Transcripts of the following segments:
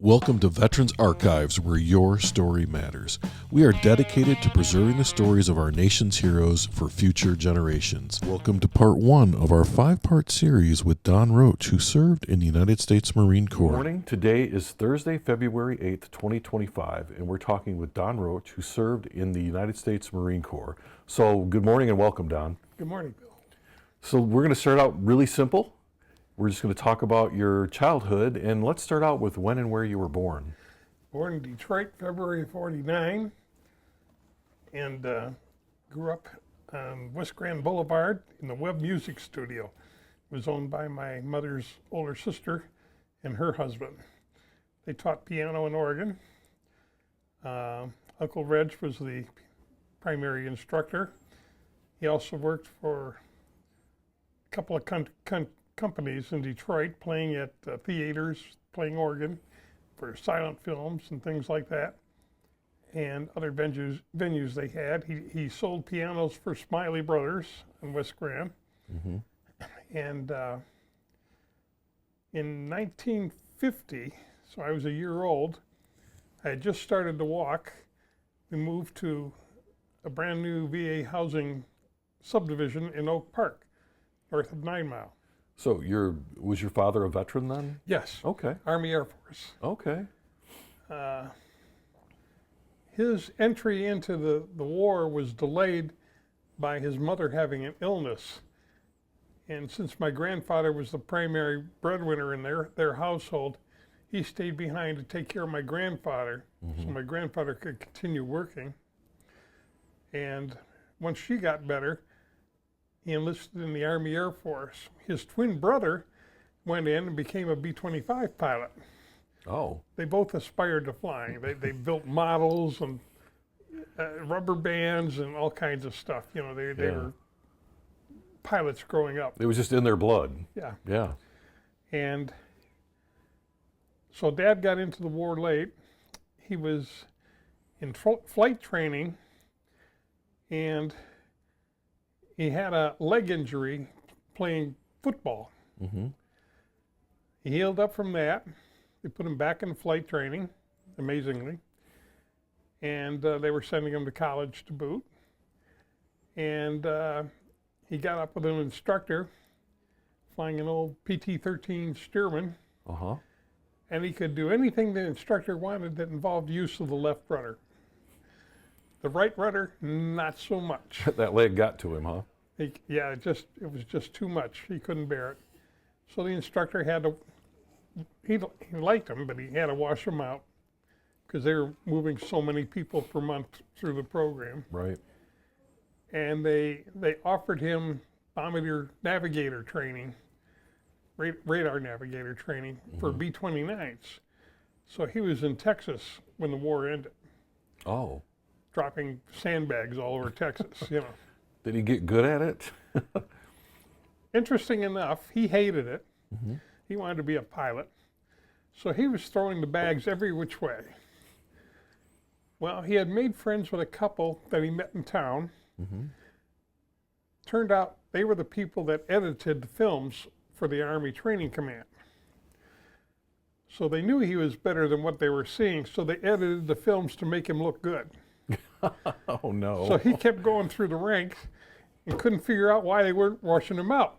Welcome to Veterans Archives, where your story matters. We are dedicated to preserving the stories of our nation's heroes for future generations. Welcome to part one of our 5-part series with Don Roach, who served in the United States Marine Corps. Good morning. Today is Thursday, February 8th, 2025, and we're talking with Don Roach, who served in the United States Marine Corps. So good morning and welcome, Don. Good morning, Bill. So we're going to start out really simple. We're just going to talk about your childhood, and let's start out with when and where you were born. Born in Detroit, February of '49, and grew up on West Grand Boulevard in the Webb Music Studio. It was owned by my mother's older sister and her husband. They taught piano in Oregon. Uncle Reg was the primary instructor. He also worked for a couple of companies in Detroit, playing at theaters, playing organ for silent films and things like that, and other venues they had. He sold pianos for Smiley Brothers in West Grand. Mm-hmm. And in 1950, so I was a year old, I had just started to walk. We moved to a brand new VA housing subdivision in Oak Park, north of 9 Mile. So was your father a veteran then? Yes. Okay. Army Air Force. Okay. His entry into the war was delayed by his mother having an illness. And since my grandfather was the primary breadwinner in their household, he stayed behind to take care of my grandfather, so my grandfather could continue working. And once she got better, he enlisted in the Army Air Force. His twin brother went in and became a B-25 pilot. Oh. They both aspired to flying. They built models and rubber bands and all kinds of stuff. You know, they were pilots growing up. It was just in their blood. Yeah. Yeah. And so Dad got into the war late. He was in flight training, and he had a leg injury playing football. Mm-hmm. He healed up from that. They put him back in flight training, amazingly. And they were sending him to college to boot. And he got up with an instructor flying an old PT-13 Stearman. Uh-huh. And he could do anything the instructor wanted that involved use of the left rudder. The right rudder, not so much. That leg got to him, huh? It was just too much. He couldn't bear it. So the instructor had to, he liked him, but he had to wash him out because they were moving so many people per month through the program. Right. And they offered him bombardier navigator training, radar navigator training for B-29s. So he was in Texas when the war ended. Oh. Dropping sandbags all over Texas, you know. Did he get good at it? Interesting enough, he hated it. Mm-hmm. He wanted to be a pilot. So he was throwing the bags every which way. Well, he had made friends with a couple that he met in town. Mm-hmm. Turned out they were the people that edited the films for the Army Training Command. So they knew he was better than what they were seeing, so they edited the films to make him look good. Oh, no. So he kept going through the ranks and couldn't figure out why they weren't washing him out.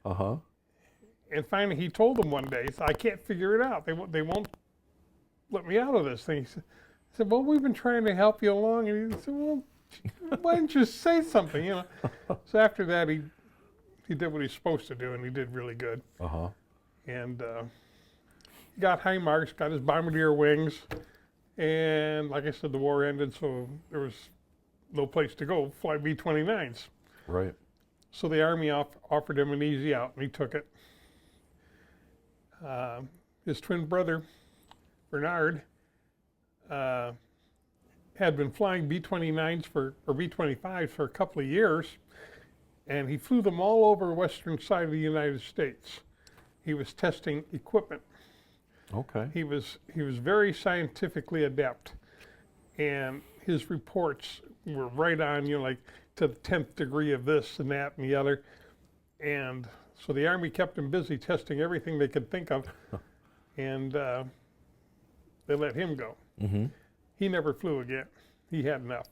Uh-huh. And finally he told them one day, he said, I can't figure it out. They won't let me out of this thing. He said, well, we've been trying to help you along. And he said, well, why didn't you say something, you know? So after that, he did what he's supposed to do, and he did really good. Uh-huh. And he got high marks, got his bombardier wings. And like I said, the war ended, so there was no place to go, fly B-29s. Right. So the Army offered him an easy out, and he took it. His twin brother, Bernard, had been flying B-29s or B-25s for a couple of years, and he flew them all over the western side of the United States. He was testing equipment. Okay. He was very scientifically adept, and his reports were right on, you know, like to the 10th degree of this and that and the other. And so the Army kept him busy testing everything they could think of. And they let him go. Mm-hmm. He never flew again. He had enough.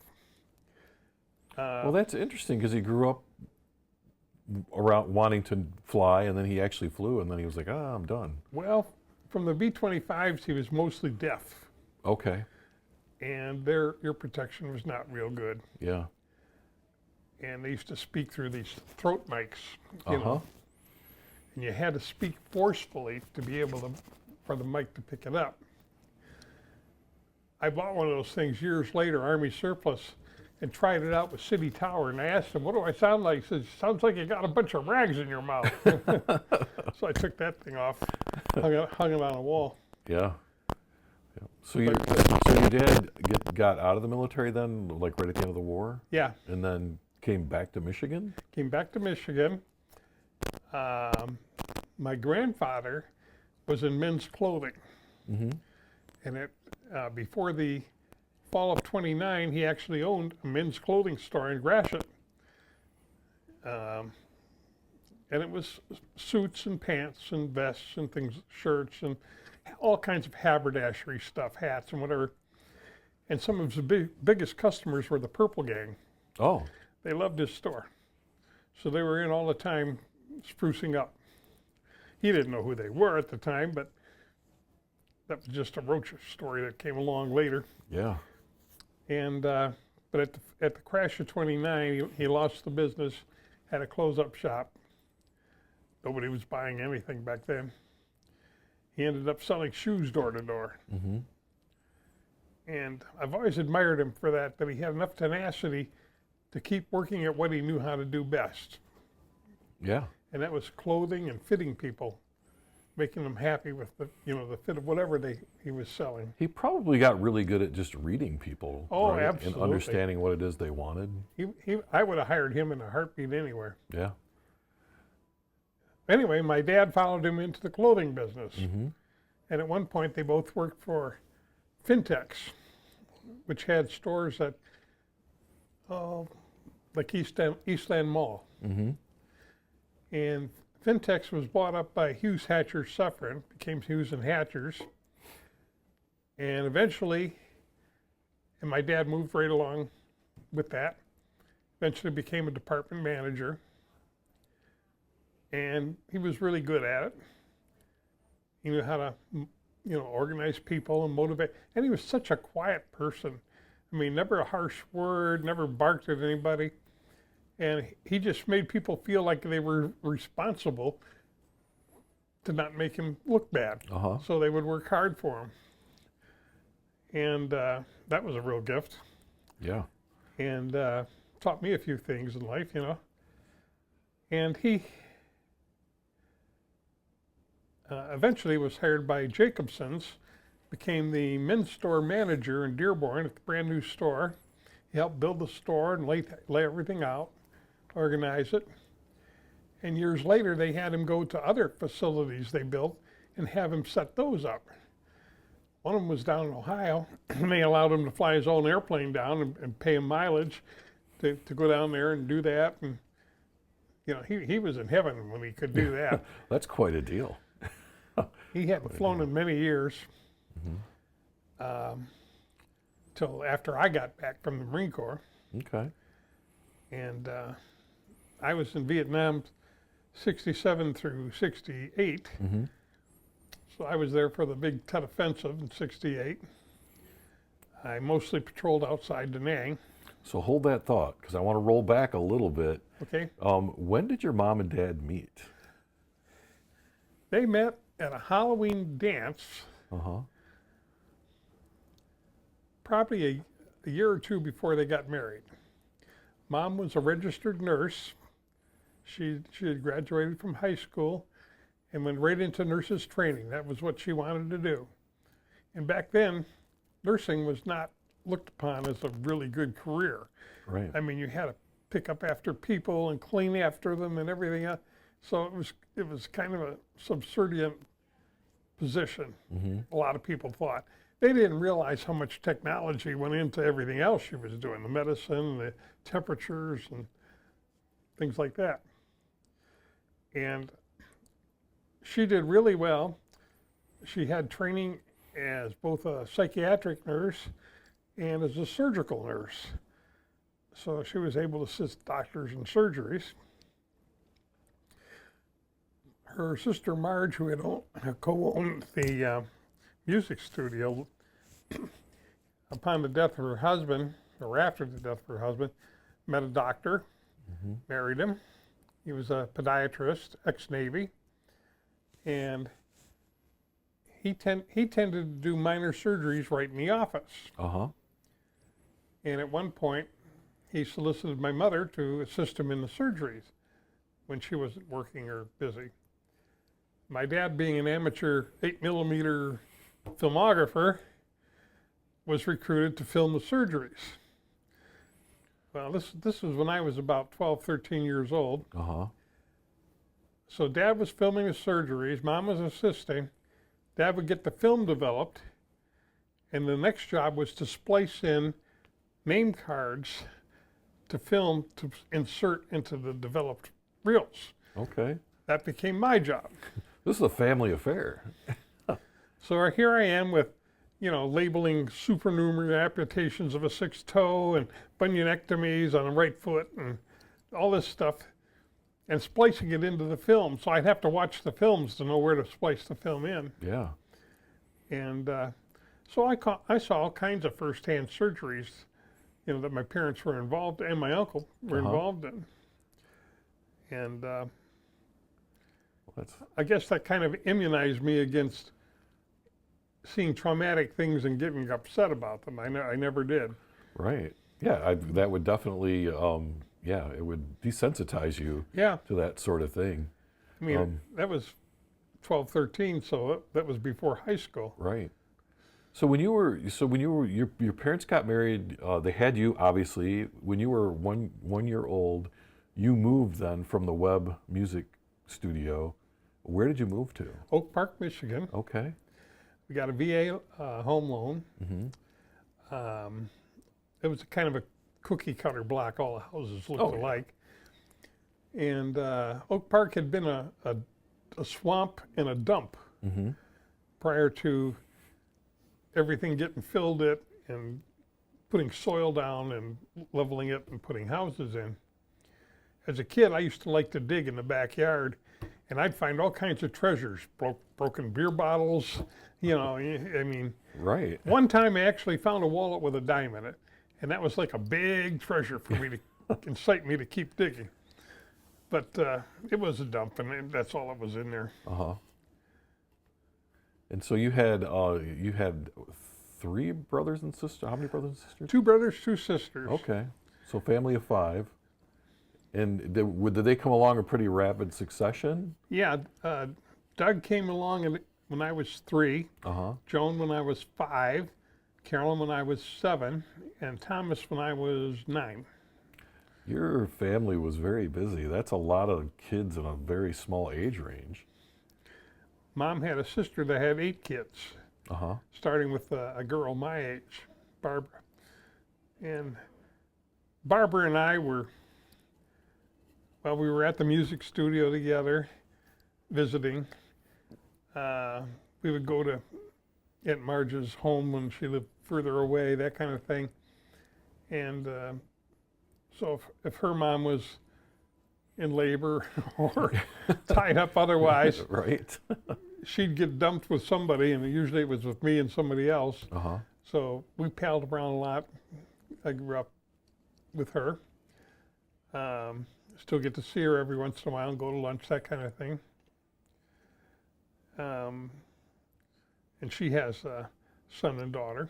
Well, that's interesting because he grew up around wanting to fly, and then he actually flew, and then he was like, "Ah, I'm done." Well, from the B-25s, he was mostly deaf, Okay. and their ear protection was not real good. Yeah. And they used to speak through these throat mics, you Uh-huh. know, and you had to speak forcefully to be able to, for the mic to pick it up. I bought one of those things years later, Army surplus, and tried it out with City Tower, and I asked him, "What do I sound like?" He says, "Sounds like you got a bunch of rags in your mouth." So I took that thing off, hung it on a wall. Yeah. Yeah. So your dad got out of the military then, like right at the end of the war, Yeah, and then came back to Michigan? came back to Michigan. My grandfather was in men's clothing, Mm-hmm. and before the fall of '29, he actually owned a men's clothing store in Gratiot. And it was suits and pants and vests and things, shirts and all kinds of haberdashery stuff, hats and whatever. And some of his biggest customers were the Purple Gang. Oh, They loved his store. So they were in all the time sprucing up. He didn't know who they were at the time, but that was just a Roach story that came along later. yeah. And but at the crash of '29, he lost the business, had a close-up shop. Nobody was buying anything back then. He ended up selling shoes door to door. Mm-hmm. And I've always admired him for that he had enough tenacity to keep working at what he knew how to do best. Yeah. And that was clothing and fitting people, making them happy with the fit of whatever he was selling. He probably got really good at just reading people. Oh, right? absolutely. And understanding what it is they wanted. I would have hired him in a heartbeat anywhere. Yeah. Anyway, my dad followed him into the clothing business. Mm-hmm. And at one point, they both worked for Fintex, which had stores at like Eastland Mall. Mm-hmm. And Fintex was bought up by Hughes Hatcher Suffren, became Hughes and Hatchers. And eventually, and my dad moved right along with that, eventually became a department manager. And he was really good at it. He knew how to, organize people and motivate. And he was such a quiet person. I mean, never a harsh word, never barked at anybody. And he just made people feel like they were responsible to not make him look bad. Uh-huh. So they would work hard for him. And that was a real gift. Yeah. And taught me a few things in life, And he eventually was hired by Jacobson's, became the men's store manager in Dearborn at the brand new store. He helped build the store and lay everything out, organize it. And years later, they had him go to other facilities they built and have him set those up. One of them was down in Ohio, and they allowed him to fly his own airplane down and pay him mileage to go down there and do that. And he was in heaven when he could do that. That's quite a deal. He hadn't flown in many years, till after I got back from the Marine Corps. Okay. And I was in Vietnam 67 through 68. Mm-hmm. So I was there for the big Tet Offensive in 68. I mostly patrolled outside Da Nang. So hold that thought, because I want to roll back a little bit. Okay. When did your mom and dad meet? They met at a Halloween dance, Uh-huh. probably a year or two before they got married. Mom was a registered nurse. She had graduated from high school and went right into nurses training. That was what she wanted to do. And back then, nursing was not looked upon as a really good career. Right. I mean, you had to pick up after people and clean after them and everything else. So it was kind of a subservient position. Mm-hmm. A lot of people thought. They didn't realize how much technology went into everything else she was doing, the medicine, the temperatures, and things like that. And she did really well. She had training as both a psychiatric nurse and as a surgical nurse. So she was able to assist doctors in surgeries. Her sister Marge, who had co-owned the music studio, upon the death of her husband, or after the death of her husband, met a doctor, married him. He was a podiatrist, ex-Navy, and he tended to do minor surgeries right in the office. And at one point, he solicited my mother to assist him in the surgeries when she wasn't working or busy. My dad, being an amateur 8mm filmographer, was recruited to film the surgeries. Well, this was when I was about 12, 13 years old. So Dad was filming the surgeries, Mom was assisting. Dad would get the film developed, and the next job was to splice in name cards to film to insert into the developed reels. Okay. That became my job. This is a family affair. So here I am with, labeling supernumerary amputations of a sixth toe and bunionectomies on the right foot and all this stuff, and splicing it into the film. So I'd have to watch the films to know where to splice the film in. Yeah. And so I saw all kinds of firsthand surgeries, that my parents were involved and my uncle were involved in. And I guess that kind of immunized me against seeing traumatic things and getting upset about them. I never did. Right. Yeah, that would definitely, it would desensitize you Yeah. to that sort of thing. I mean, that was 12, 13, so that was before high school. Right. So when you were your parents got married, they had you obviously. When you were one year old, you moved then from the Webb Music Studio. Where did you move to? Oak Park, Michigan. Okay. We got a VA home loan. It was kind of a cookie cutter block. All the houses looked alike. And Oak Park had been a swamp and a dump prior to everything getting filled it and putting soil down and leveling it and putting houses in. As a kid, I used to like to dig in the backyard, and I'd find all kinds of treasures, broken beer bottles, I mean. Right. One time I actually found a wallet with a dime in it, and that was like a big treasure for me to incite me to keep digging. But it was a dump, and that's all that was in there. And so you had 3 brothers and sisters. How many brothers and sisters? 2 brothers, 2 sisters. Okay. So family of 5. And did they come along in pretty rapid succession? Yeah, Doug came along when I was 3, Joan when I was 5, Carolyn when I was 7, and Thomas when I was 9. Your family was very busy. That's a lot of kids in a very small age range. Mom had a sister that had 8 kids, starting with a girl my age, Barbara. And Barbara and I we were at the music studio together, visiting. We would go to Aunt Marge's home when she lived further away, that kind of thing. And so if her mom was in labor or tied up otherwise, right, she'd get dumped with somebody, and usually it was with me and somebody else. So we palled around a lot. I grew up with her. Still get to see her every once in a while and go to lunch, that kind of thing. And she has a son and daughter.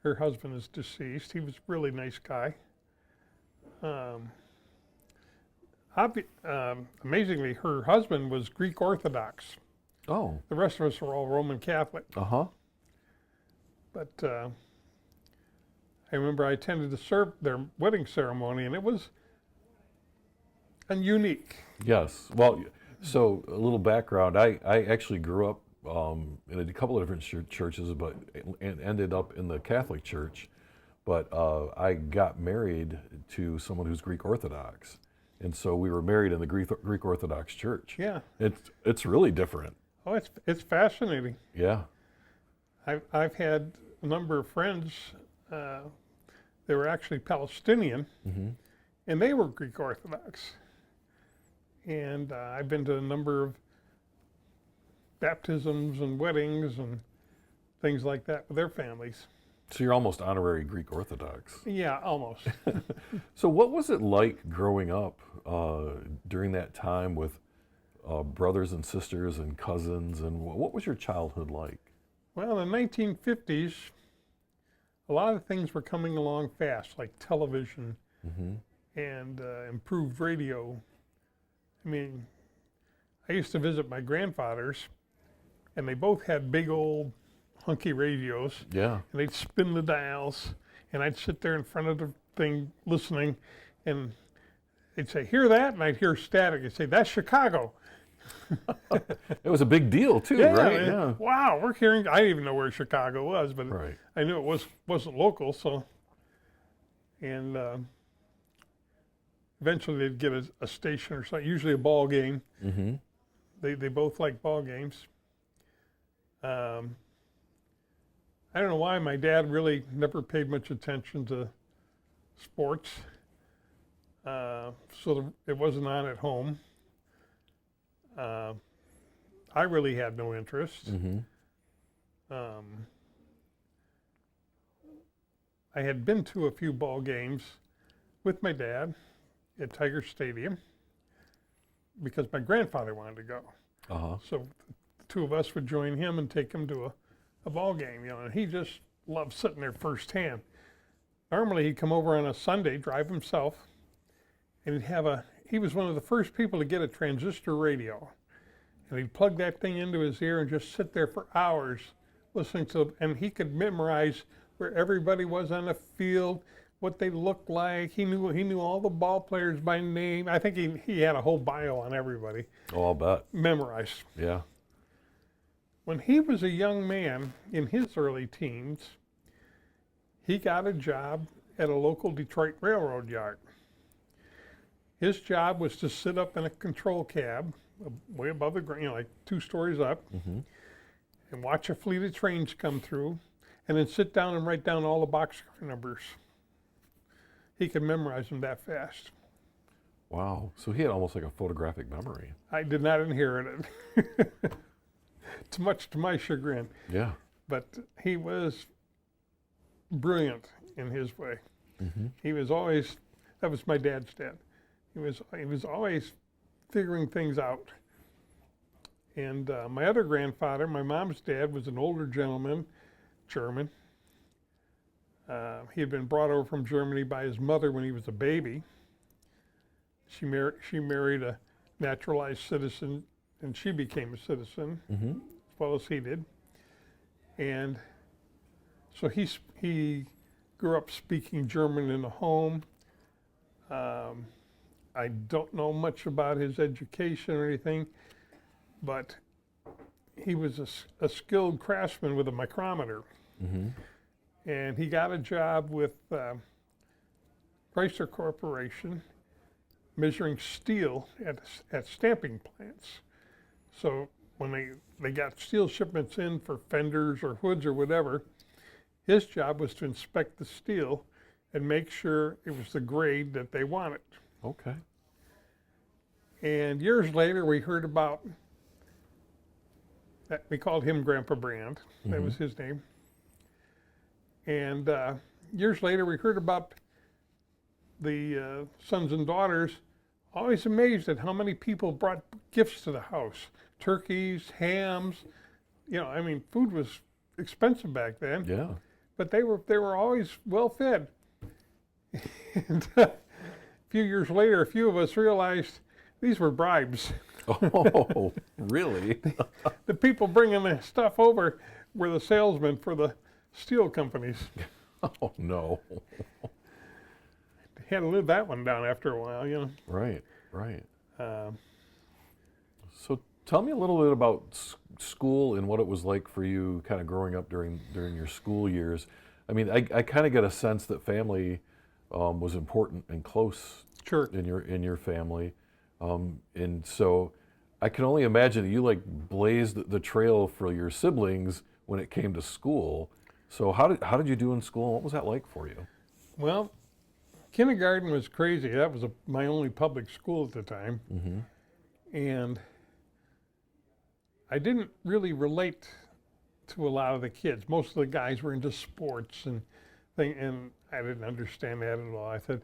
Her husband is deceased. He was a really nice guy. Amazingly, her husband was Greek Orthodox. Oh. The rest of us were all Roman Catholic. But I remember I attended their wedding ceremony, and it was unique. Yes. Well, so a little background. I actually grew up in a couple of different churches, but ended up in the Catholic Church. But I got married to someone who's Greek Orthodox, and so we were married in the Greek Orthodox Church. Yeah. It's really different. Oh, it's fascinating. Yeah. I've had a number of friends. They were actually Palestinian, and they were Greek Orthodox. And I've been to a number of baptisms and weddings and things like that with their families. So you're almost honorary Greek Orthodox. Yeah, almost. So what was it like growing up during that time with brothers and sisters and cousins, and what was your childhood like? Well, in the 1950s, a lot of things were coming along fast, like television and improved radio. I mean, I used to visit my grandfathers, and they both had big old hunky radios. Yeah. And they'd spin the dials, and I'd sit there in front of the thing listening, and they'd say, "Hear that?" And I'd hear static. They'd say, "That's Chicago." It was a big deal too, right? Yeah. Wow, we're hearing. I didn't even know where Chicago was, but Right. I knew it wasn't local. So, and eventually they'd get a station or something. Usually a ball game. Mm-hmm. They both like ball games. I don't know why my dad really never paid much attention to sports, so it wasn't on at home. I really had no interest. Mm-hmm. I had been to a few ball games with my dad at Tiger Stadium because my grandfather wanted to go. Uh-huh. So the two of us would join him and take him to a ball game, and he just loved sitting there firsthand. Normally he'd come over on a Sunday, drive himself, and he was one of the first people to get a transistor radio. And he'd plug that thing into his ear and just sit there for hours listening to, and he could memorize where everybody was on the field, what they looked like. He knew all the ball players by name. I think he had a whole bio on everybody. Oh, I'll bet. Memorized. Yeah. When he was a young man in his early teens, he got a job at a local Detroit railroad yard. His job was to sit up in a control cab way above the ground, like 2 stories up, and watch a fleet of trains come through, and then sit down and write down all the boxcar numbers. He could memorize them that fast. Wow. So he had almost like a photographic memory. I did not inherit it. Too much to my chagrin. Yeah. But he was brilliant in his way. He was always, that was my dad's dad. He was always figuring things out. And my other grandfather, my mom's dad, was an older gentleman, German. He had been brought over from Germany by his mother when he was a baby. She married a naturalized citizen, and she became a citizen, as well as he did. And so he grew up speaking German in the home. I don't know much about his education or anything, but he was a skilled craftsman with a micrometer. And he got a job with Chrysler Corporation measuring steel at stamping plants. So when they got steel shipments in for fenders or hoods or whatever, his job was to inspect the steel and make sure it was the grade that they wanted. Okay. And years later, we heard about that. We called him Grandpa Brand. That was his name. And years later, we heard about the sons and daughters, always amazed at how many people brought gifts to the house. Turkeys, hams. I mean, food was expensive back then. Yeah. But they were always well fed. And a few years later, a few of us realized these were bribes. Oh, really? The people bringing the stuff over were the salesmen for the steel companies. Oh, no. Had to live that one down after a while, Right, right. So tell me a little bit about school and what it was like for you kind of growing up during your school years. I mean, I kind of get a sense that family was important and close Sure. in your family. And so I can only imagine that you like blazed the trail for your siblings when it came to school. So how did you do in school? What was that like for you? Well, kindergarten was crazy. That was my only public school at the time. And I didn't really relate to a lot of the kids. Most of the guys were into sports and I didn't understand that at all. I said,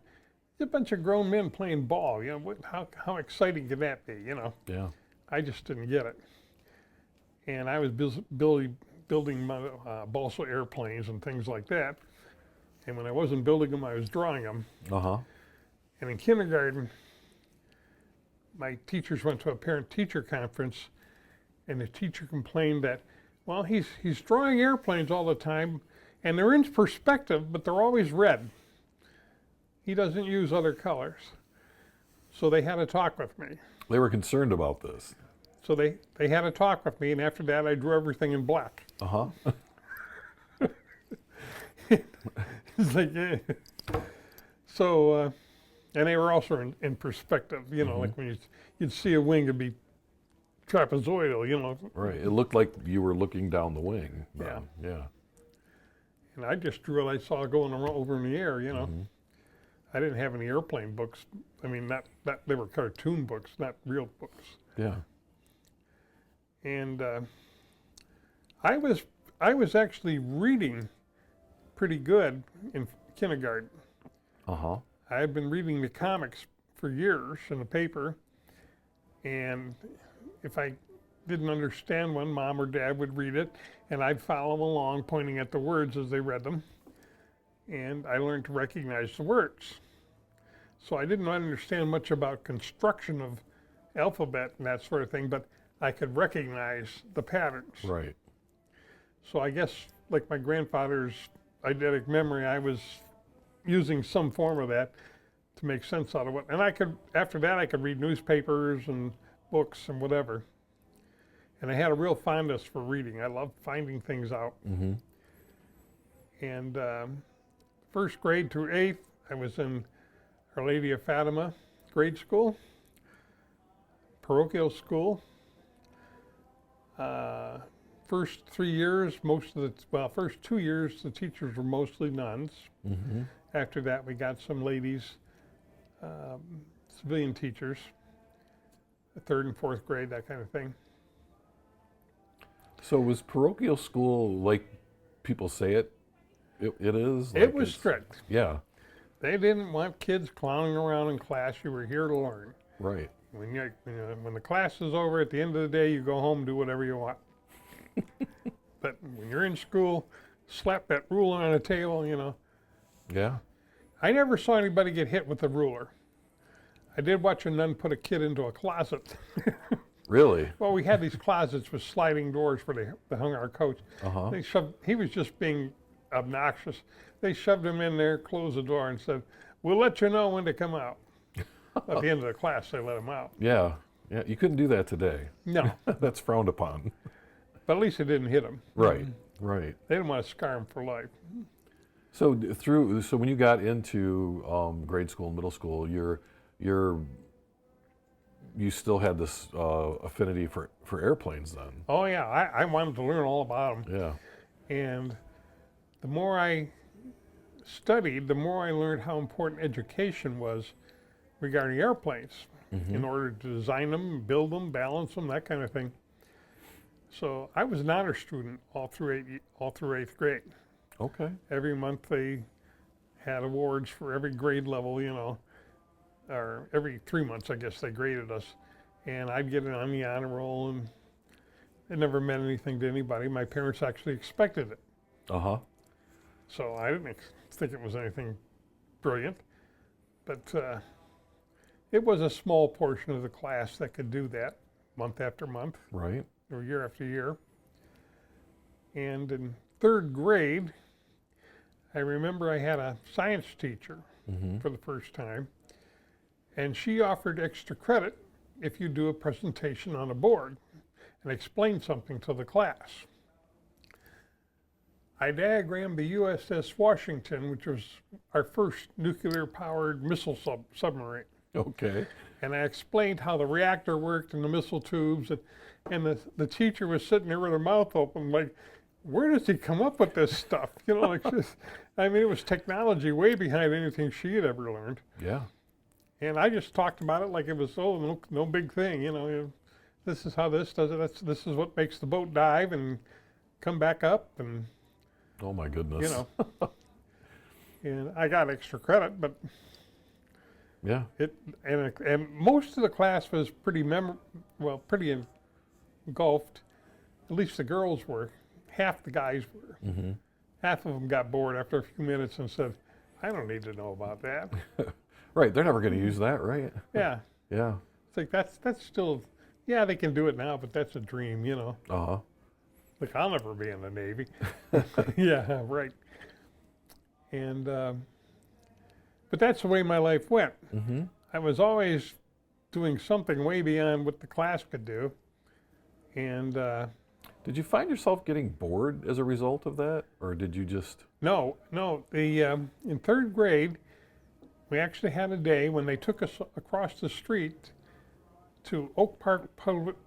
a bunch of grown men playing ball, you know, how exciting can that be, you know? Yeah. I just didn't get it. And I was building my, balsa airplanes and things like that. And when I wasn't building them, I was drawing them. And in kindergarten, my teachers went to a parent-teacher conference, and the teacher complained that, well, he's drawing airplanes all the time, and they're in perspective, but they're always red. He doesn't use other colors. So they had a talk with me. They were concerned about this. So they had a talk with me, and after that, I drew everything in black. It's like, eh. So, and they were also in perspective, you know, like when you'd see a wing, it'd be trapezoidal, you know. Right. It looked like you were looking down the wing. Yeah. Yeah. And I just drew what I saw going over in the air, you know. I didn't have any airplane books. I mean, they were cartoon books, not real books. Yeah. And I was actually reading pretty good in kindergarten. I had been reading the comics for years in the paper, and if I didn't understand one, Mom or Dad would read it, and I'd follow along, pointing at the words as they read them, and I learned to recognize the words. So I didn't understand much about construction of alphabet and that sort of thing, but I could recognize the patterns. Right. So I guess, like my grandfather's eidetic memory, I was using some form of that to make sense out of it. And after that, I could read newspapers and books and whatever. And I had a real fondness for reading. I loved finding things out. And first grade through 8th, I was in Our Lady of Fatima grade school, parochial school. First 3 years, first 2 years, the teachers were mostly nuns. After that, we got some ladies, civilian teachers, 3rd and 4th grade, that kind of thing. So was parochial school like people say it is? It was strict. Yeah. They didn't want kids clowning around in class. You were here to learn. Right. When the class is over, at the end of the day, you go home and do whatever you want. But when you're in school, slap that ruler on a table, you know. Yeah. I never saw anybody get hit with a ruler. I did watch a nun put a kid into a closet. Really? Well, we had these closets with sliding doors where they hung our coats. He was just being obnoxious. They shoved him in there, closed the door, and said, "We'll let you know when to come out." At the end of the class, they let him out. Yeah. Yeah. You couldn't do that today. No. That's frowned upon. But at least it didn't hit him. Right. Right. They didn't want to scar him for life. So when you got into grade school and middle school, you still had this affinity for airplanes then. Oh yeah, I wanted to learn all about them. Yeah. And the more I studied, the more I learned how important education was regarding airplanes in order to design them, build them, balance them, that kind of thing. So I was an honor student all through 8th grade. Okay. Every month they had awards for every grade level, you know, or every 3 months, I guess, they graded us. And I'd get it on the honor roll, and it never meant anything to anybody. My parents actually expected it. So I didn't think it was anything brilliant. But it was a small portion of the class that could do that month after month. Right. Or year after year. And in 3rd grade, I remember I had a science teacher for the first time, and she offered extra credit if you do a presentation on a board and explain something to the class. I diagrammed the USS Washington, which was our first nuclear-powered missile submarine. Okay. And I explained how the reactor worked and the missile tubes, and the teacher was sitting there with her mouth open like, where does he come up with this stuff? You know, like just, I mean, it was technology way behind anything she had ever learned. Yeah. And I just talked about it like it was, no big thing, this is how this does it. This is what makes the boat dive and come back up, and Oh my goodness. And I got extra credit, but Yeah. and most of the class was pretty pretty engulfed. At least the girls were. Half the guys were. Mm-hmm. Half of them got bored after a few minutes and said, "I don't need to know about that." Right. They're never going to use that, right? Yeah. Yeah. It's like that's still, yeah, they can do it now, but that's a dream, Uh-huh. Like, I'll never be in the Navy. Yeah, right. And but that's the way my life went. Mm-hmm. I was always doing something way beyond what the class could do. And Did you find yourself getting bored as a result of that, or did you just? no, in third grade, we actually had a day when they took us across the street to Oak Park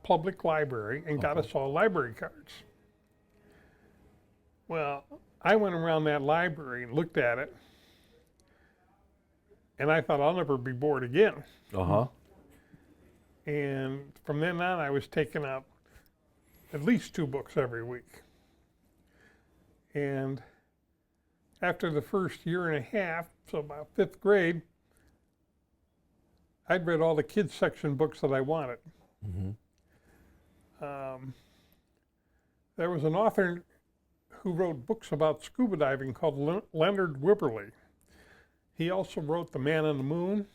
Public Library and got us all library cards. Well, I went around that library and looked at it, and I thought, I'll never be bored again. Uh-huh. And from then on, I was taking out at least 2 books every week. And after the first year and a half, so about 5th grade, I'd read all the kids section books that I wanted. Mm-hmm. There was an author who wrote books about scuba diving called Leonard Wibberley. He also wrote The Man on the Moon,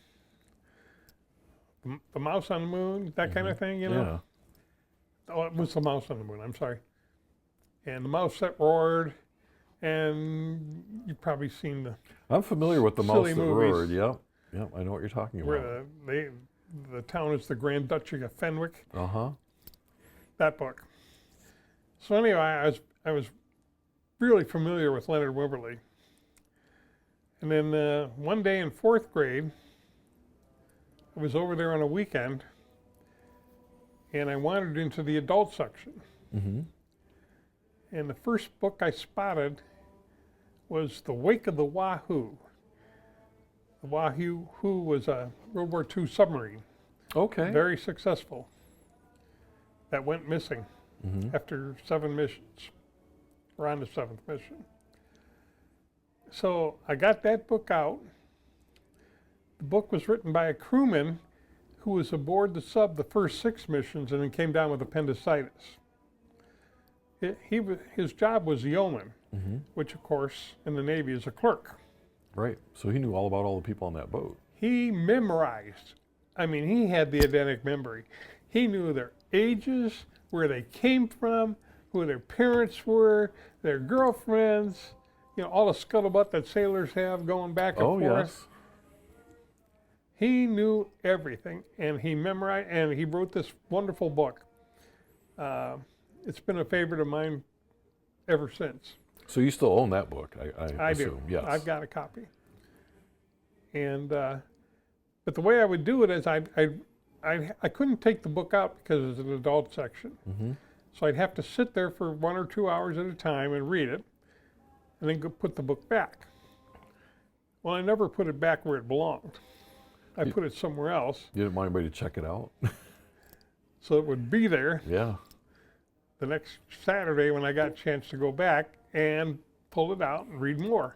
The Mouse on the Moon, that kind of thing, Yeah. Oh, it was The Mouse on the Moon, I'm sorry. And The Mouse That Roared, and you've probably seen I'm familiar with The Mouse Silly That movies. Roared. Yep. Yep. I know what you're talking about. where the town is the Grand Duchy of Fenwick, Uh-huh. that book. So anyway, I was really familiar with Leonard Wibberley. And then one day in 4th grade, I was over there on a weekend, and I wandered into the adult section. Mm-hmm. And the first book I spotted was The Wake of the Wahoo. The Wahoo was a World War II submarine, Okay. very successful, that went missing Mm-hmm. after 7 missions. We're on the 7th mission. So I got that book out. The book was written by a crewman who was aboard the sub the first 6 missions and then came down with appendicitis. His job was yeoman, Mm-hmm. which of course in the Navy is a clerk. Right. So he knew all about all the people on that boat. He memorized. I mean, he had the eidetic memory. He knew their ages, where they came from, who their parents were, their girlfriends, all the scuttlebutt that sailors have going back and Oh, forth. yes. He knew everything, and he memorized, and he wrote this wonderful book. It's been a favorite of mine ever since. So you still own that book, I do. assume. Yes. I've got a copy. And but the way I would do it is I couldn't take the book out because it's an adult section. Mm-hmm. So I'd have to sit there for 1 or 2 hours at a time and read it, and then go put the book back. Well, I never put it back where it belonged. I put it somewhere else You didn't want anybody to check it out? so it would be there Yeah. the next Saturday when I got a chance to go back and pull it out and read more,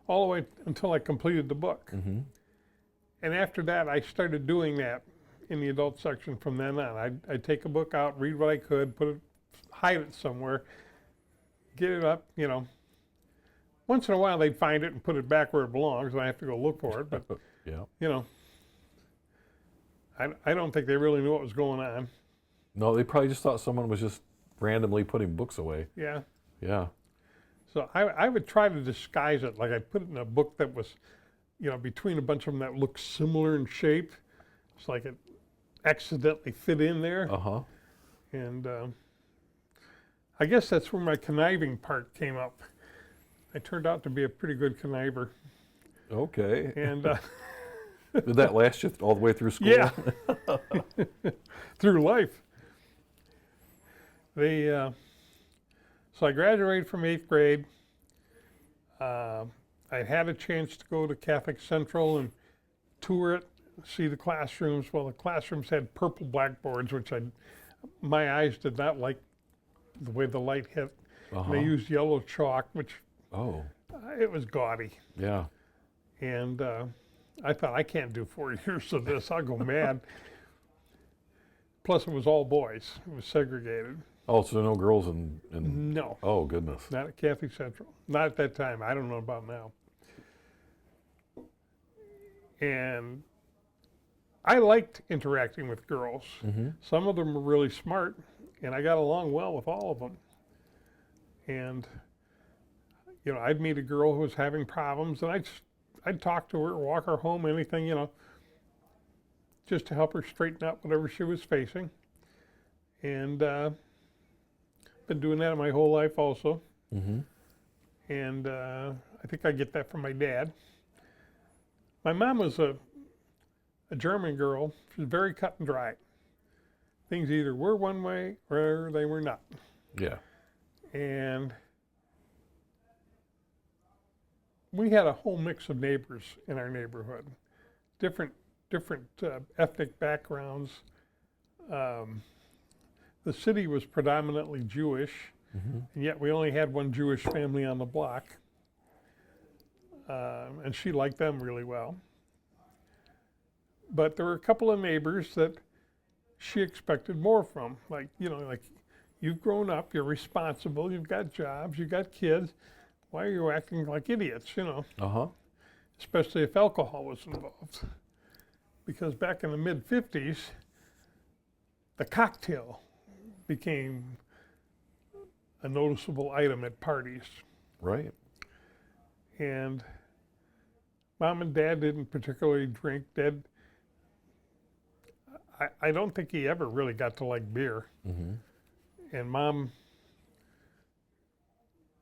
all the way until I completed the book. Mm-hmm. And after that, I started doing that in the adult section from then on. I'd take a book out, read what I could, hide it somewhere, get it up, Once in a while they'd find it and put it back where it belongs, and I have to go look for it. But, Yeah. I don't think they really knew what was going on. No, they probably just thought someone was just randomly putting books away. Yeah. Yeah. So I would try to disguise it. Like I'd put it in a book that was, between a bunch of them that looked similar in shape. It's like it accidentally fit in there. Uh-huh. And I guess that's where my conniving part came up. I turned out to be a pretty good conniver. Okay. And Did that last you all the way through school? yeah, through life. So I graduated from 8th grade. I had a chance to go to Catholic Central and tour it, see the classrooms. Well, the classrooms had purple blackboards, which my eyes did not like the way the light hit. And they used yellow chalk, which it was gaudy. Yeah. And I thought, I can't do 4 years of this. I'll go mad. Plus, it was all boys. It was segregated. Oh, so no girls in No. Oh, goodness. Not at Catholic Central. Not at that time. I don't know about now. And I liked interacting with girls. Some of them were really smart, and I got along well with all of them. And, you know, I'd meet a girl who was having problems, and I'd talk to her, walk her home, anything, you know, just to help her straighten out whatever she was facing. And been doing that my whole life also. And I think I get that from my dad. My mom was a German girl. She was very cut and dry. Things either were one way or they were not. Yeah. And we had a whole mix of neighbors in our neighborhood, different ethnic backgrounds. The city was predominantly Jewish, and yet we only had one Jewish family on the block, and she liked them really well. But there were a couple of neighbors that she expected more from, like, you know, like, you've grown up, you're responsible, you've got jobs, you've got kids, why are you acting like idiots, you know? Especially if alcohol was involved. Because back in the mid-50s, the cocktail became a noticeable item at parties. Right. And Mom and Dad didn't particularly drink. Dad, I don't think he ever really got to like beer. And Mom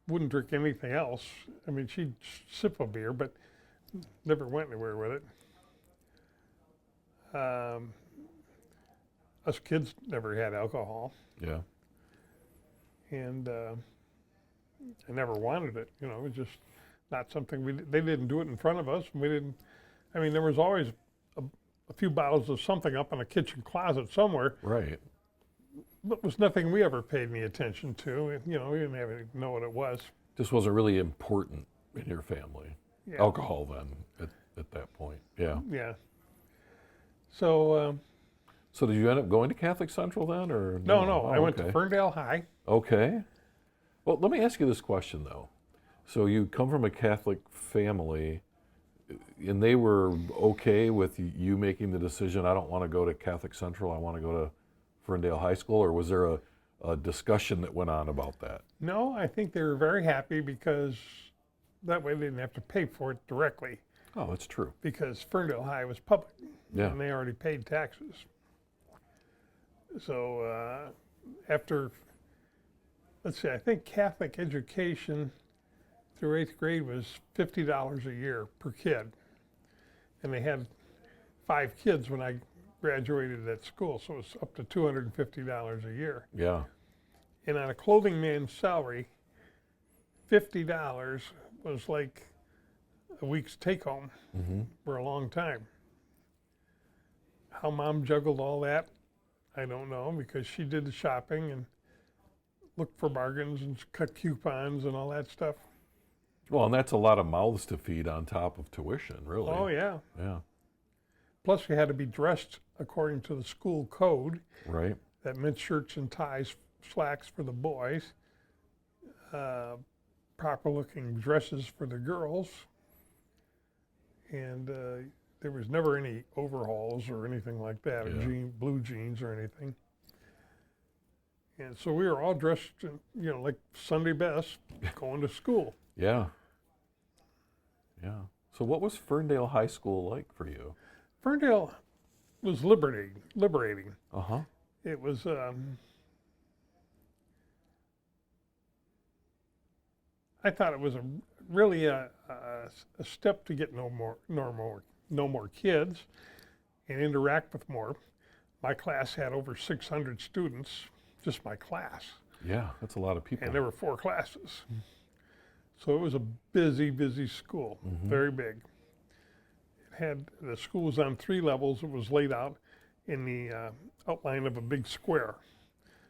wouldn't drink anything else. I mean, she'd sip a beer, but never went anywhere with it. Us kids never had alcohol. Yeah. And I never wanted it. You know, it was just not something they didn't do it in front of us. And we didn't, I mean, there was always a few bottles of something up in a kitchen closet somewhere. Right. But it was nothing we ever paid any attention to. You know, we didn't even know what it was. This wasn't really important in your family. Yeah. Alcohol then, at that point. Yeah. Yeah. So. So did you end up going to Catholic Central then, or No. Oh, I went to Ferndale High. Okay. Well, let me ask you this question though. So you come from a Catholic family, and they were okay with you making the decision, I don't want to go to Catholic Central, I want to go to Ferndale High School, or was there a discussion that went on about that? No, I think they were very happy because that way they didn't have to pay for it directly. Oh, that's true. Because Ferndale High was public, Yeah. and they already paid taxes. So after, let's see, I think Catholic education through 8th grade was $50 a year per kid. And they had 5 kids when I graduated at school, so it was up to $250 a year. Yeah. And on a clothing man's salary, $50 was like a week's take home for a long time. How Mom juggled all that, I don't know, because she did the shopping and looked for bargains and cut coupons and all that stuff. Well, and that's a lot of mouths to feed on top of tuition, really. Oh, yeah. Yeah. Plus, you had to be dressed according to the school code. Right. That meant shirts and ties, slacks for the boys, proper-looking dresses for the girls, and there was never any overalls or anything like that, Yeah. or blue jeans or anything. And so we were all dressed, in, you know, like Sunday best, going to school. Yeah. Yeah. So what was Ferndale High School like for you? Ferndale was liberating. Uh-huh. It was I thought it was really a step to get no more kids and interact with more. My class had over 600 students, just my class. Yeah, that's a lot of people. And there were 4 classes. So it was a busy, busy school, very big. The school was on 3 levels. It was laid out in the outline of a big square.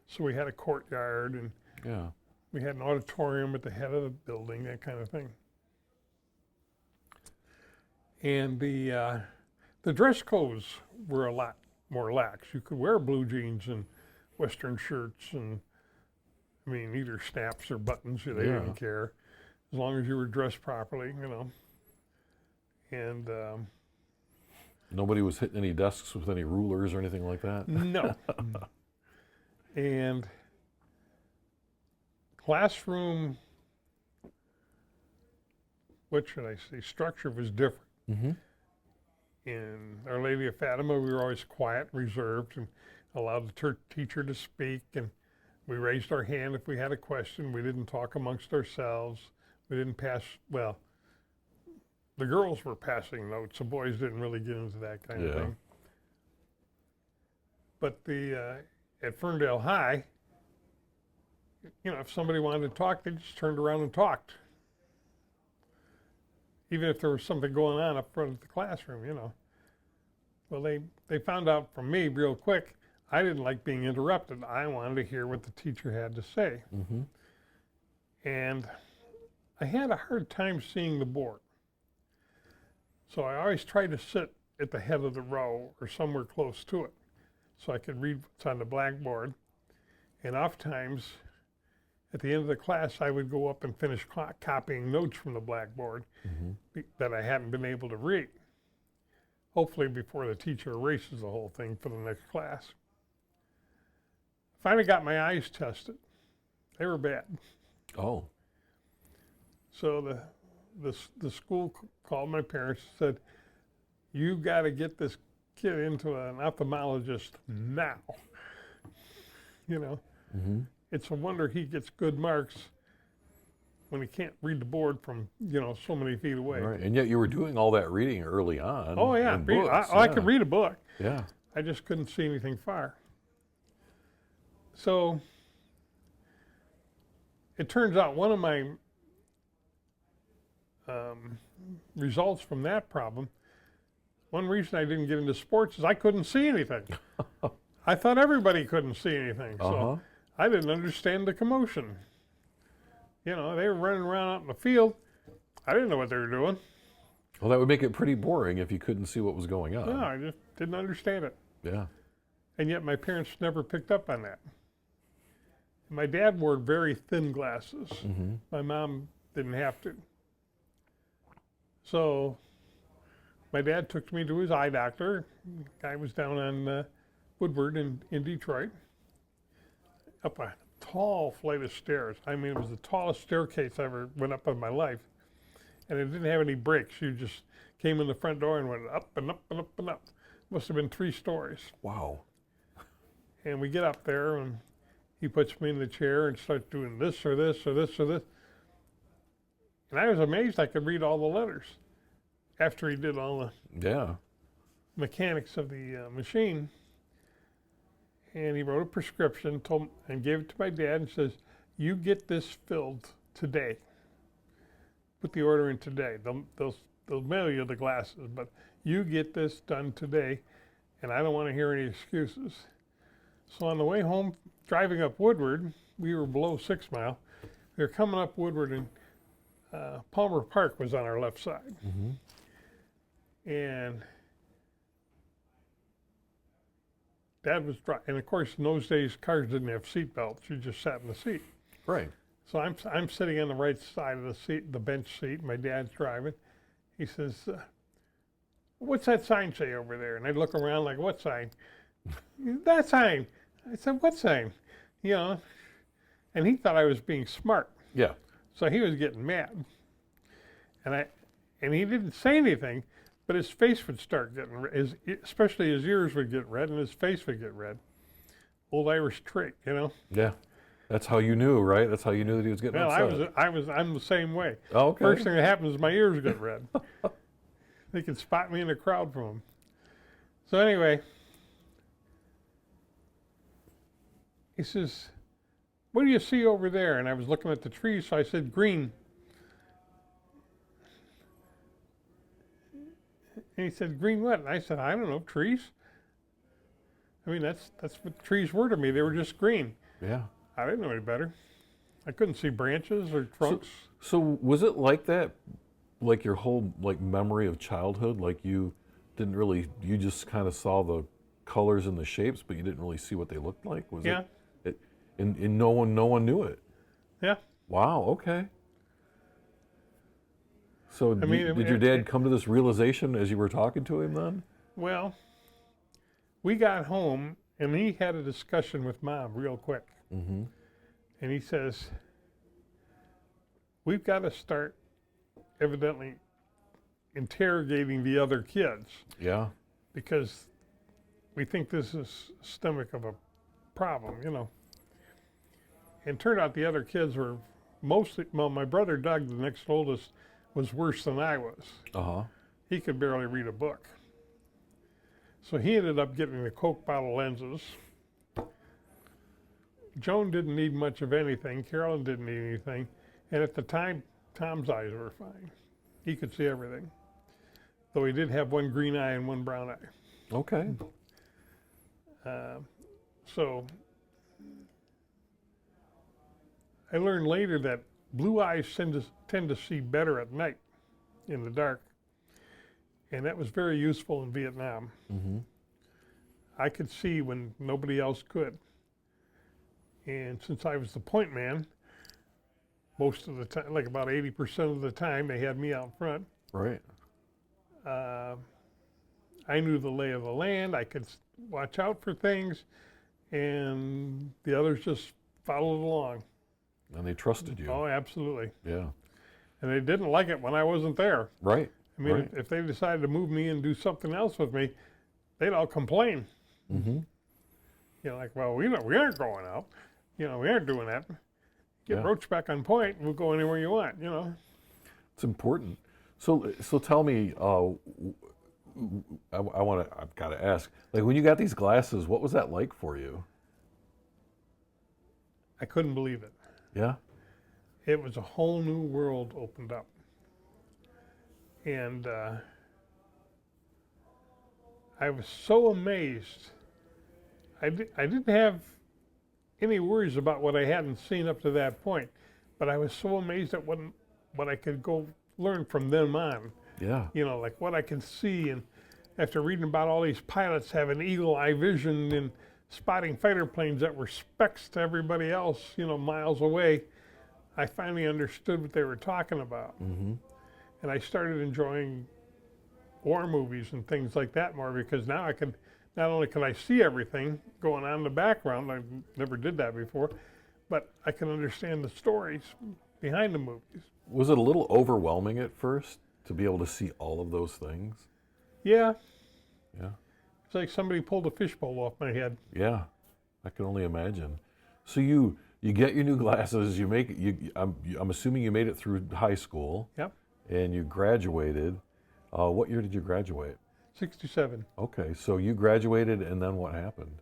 So we had a courtyard, and Yeah. we had an auditorium at the head of the building, that kind of thing. And the dress codes were a lot more lax. You could wear blue jeans and Western shirts, and I mean, either snaps or buttons, they didn't care, as long as you were dressed properly, you know. And Nobody was hitting any desks with any rulers or anything like that? no. And classroom, what should I say, structure was different. In Our Lady of Fatima, we were always quiet, reserved, and allowed the teacher to speak, and we raised our hand if we had a question. We didn't talk amongst ourselves. We didn't pass, well, the girls were passing notes. The boys didn't really get into that kind of thing. But at Ferndale High, you know, if somebody wanted to talk, they just turned around and talked. Even if there was something going on up front of the classroom, you know. Well, they found out from me real quick, I didn't like being interrupted. I wanted to hear what the teacher had to say. And I had a hard time seeing the board. So I always tried to sit at the head of the row or somewhere close to it so I could read what's on the blackboard. And oftentimes, at the end of the class, I would go up and finish copying notes from the blackboard that I hadn't been able to read, hopefully before the teacher erases the whole thing for the next class. Finally got my eyes tested. They were bad. Oh. So the school called my parents and said, "You got to get this kid into an ophthalmologist now." You know, it's a wonder he gets good marks when he can't read the board from, you know, so many feet away. Right. And yet you were doing all that reading early on. Oh yeah, in books. I could read a book. Yeah. I just couldn't see anything far. So it turns out one of my results from that problem, one reason I didn't get into sports is I couldn't see anything. I thought everybody couldn't see anything, so I didn't understand the commotion. You know, they were running around out in the field. I didn't know what they were doing. Well, that would make it pretty boring if you couldn't see what was going on. No, I just didn't understand it. Yeah. And yet my parents never picked up on that. My dad wore very thin glasses. My mom didn't have to. So my dad took me to his eye doctor. The guy was down on Woodward in Detroit, up a tall flight of stairs. I mean, it was the tallest staircase I ever went up in my life. And it didn't have any breaks. You just came in the front door and went up and up and up and up. Must have been 3 stories. Wow. And we get up there, and he puts me in the chair and starts doing this or this or this or this. And I was amazed I could read all the letters after he did all the mechanics of the machine. And he wrote a prescription, and gave it to my dad, and says, "You get this filled today. Put the order in today. They'll mail you the glasses, but you get this done today, and I don't want to hear any excuses." So on the way home, driving up Woodward, we were below 6 Mile. We were coming up Woodward, and Palmer Park was on our left side. And Dad was driving, and of course in those days cars didn't have seat belts. You just sat in the seat. Right. So I'm sitting on the right side of the seat, the bench seat. My dad's driving. He says, "What's that sign say over there?" And I look around like, "What sign?" "That sign." I said, "What sign?" You know, and he thought I was being smart. Yeah. So he was getting mad, and he didn't say anything, but his face would start getting red. Especially his ears would get red, and his face would get red. Old Irish trait, you know. Yeah. That's how you knew, right? That's how you knew that he was getting upset. I'm the same way. Oh, okay. First thing that happens is my ears get red. They can spot me in the crowd from them. So anyway, he says, what do you see over there? And I was looking at the trees, so I said, green. And he said, green what? And I said, I don't know, trees. I mean, that's what trees were to me. They were just green. Yeah. I didn't know any better. I couldn't see branches or trunks. So was it like that, like your whole like memory of childhood? Like you didn't really, you just kind of saw the colors and the shapes, but you didn't really see what they looked like? Was Yeah. And no one knew it? Yeah. Wow, okay. So I mean, did your dad come to this realization as you were talking to him then? Well, we got home and he had a discussion with Mom real quick. Mm-hmm. And he says, we've got to start evidently interrogating the other kids Yeah. because we think this is stomach of a problem, you know. And turned out the other kids were mostly, well, my brother Doug, the next oldest, was worse than I was. Uh-huh. He could barely read a book. So he ended up getting the Coke bottle lenses. Joan didn't need much of anything. Carolyn didn't need anything. And at the time, Tom's eyes were fine. He could see everything. Though he did have one green eye and one brown eye. Okay. So I learned later that blue eyes tend to see better at night in the dark. And that was very useful in Vietnam. Mm-hmm. I could see when nobody else could. And since I was the point man, most of the time, like about 80% of the time, they had me out front. Right. I knew the lay of the land. I could watch out for things, and the others just followed along. And they trusted you. Oh, absolutely. Yeah. And they didn't like it when I wasn't there. Right. I mean, right. if they decided to move me and do something else with me, they'd all complain. Mm-hmm. You know, like, well, we aren't going out. You know, we aren't doing that. Get Yeah. Roach back on point, and we'll go anywhere you want, you know. It's important. So tell me, I've got to ask, like when you got these glasses, what was that like for you? I couldn't believe it. Yeah. It was a whole new world opened up. And I was so amazed. I didn't have any worries about what I hadn't seen up to that point, but I was so amazed at what I could go learn from them on. Yeah. You know, like what I can see, and after reading about all these pilots having eagle eye vision and spotting fighter planes that were specks to everybody else, you know, miles away, I finally understood what they were talking about. Mm-hmm. And I started enjoying war movies and things like that more, because now I can, not only can I see everything going on in the background, I never did that before, but I can understand the stories behind the movies. Was it a little overwhelming at first to be able to see all of those things? Yeah, Yeah. it's like somebody pulled a fishbowl off my head. Yeah. I can only imagine. So you get your new glasses, I'm assuming you made it through high school. Yep, And you graduated. What year did you graduate? 67. Okay, so you graduated, and then what happened?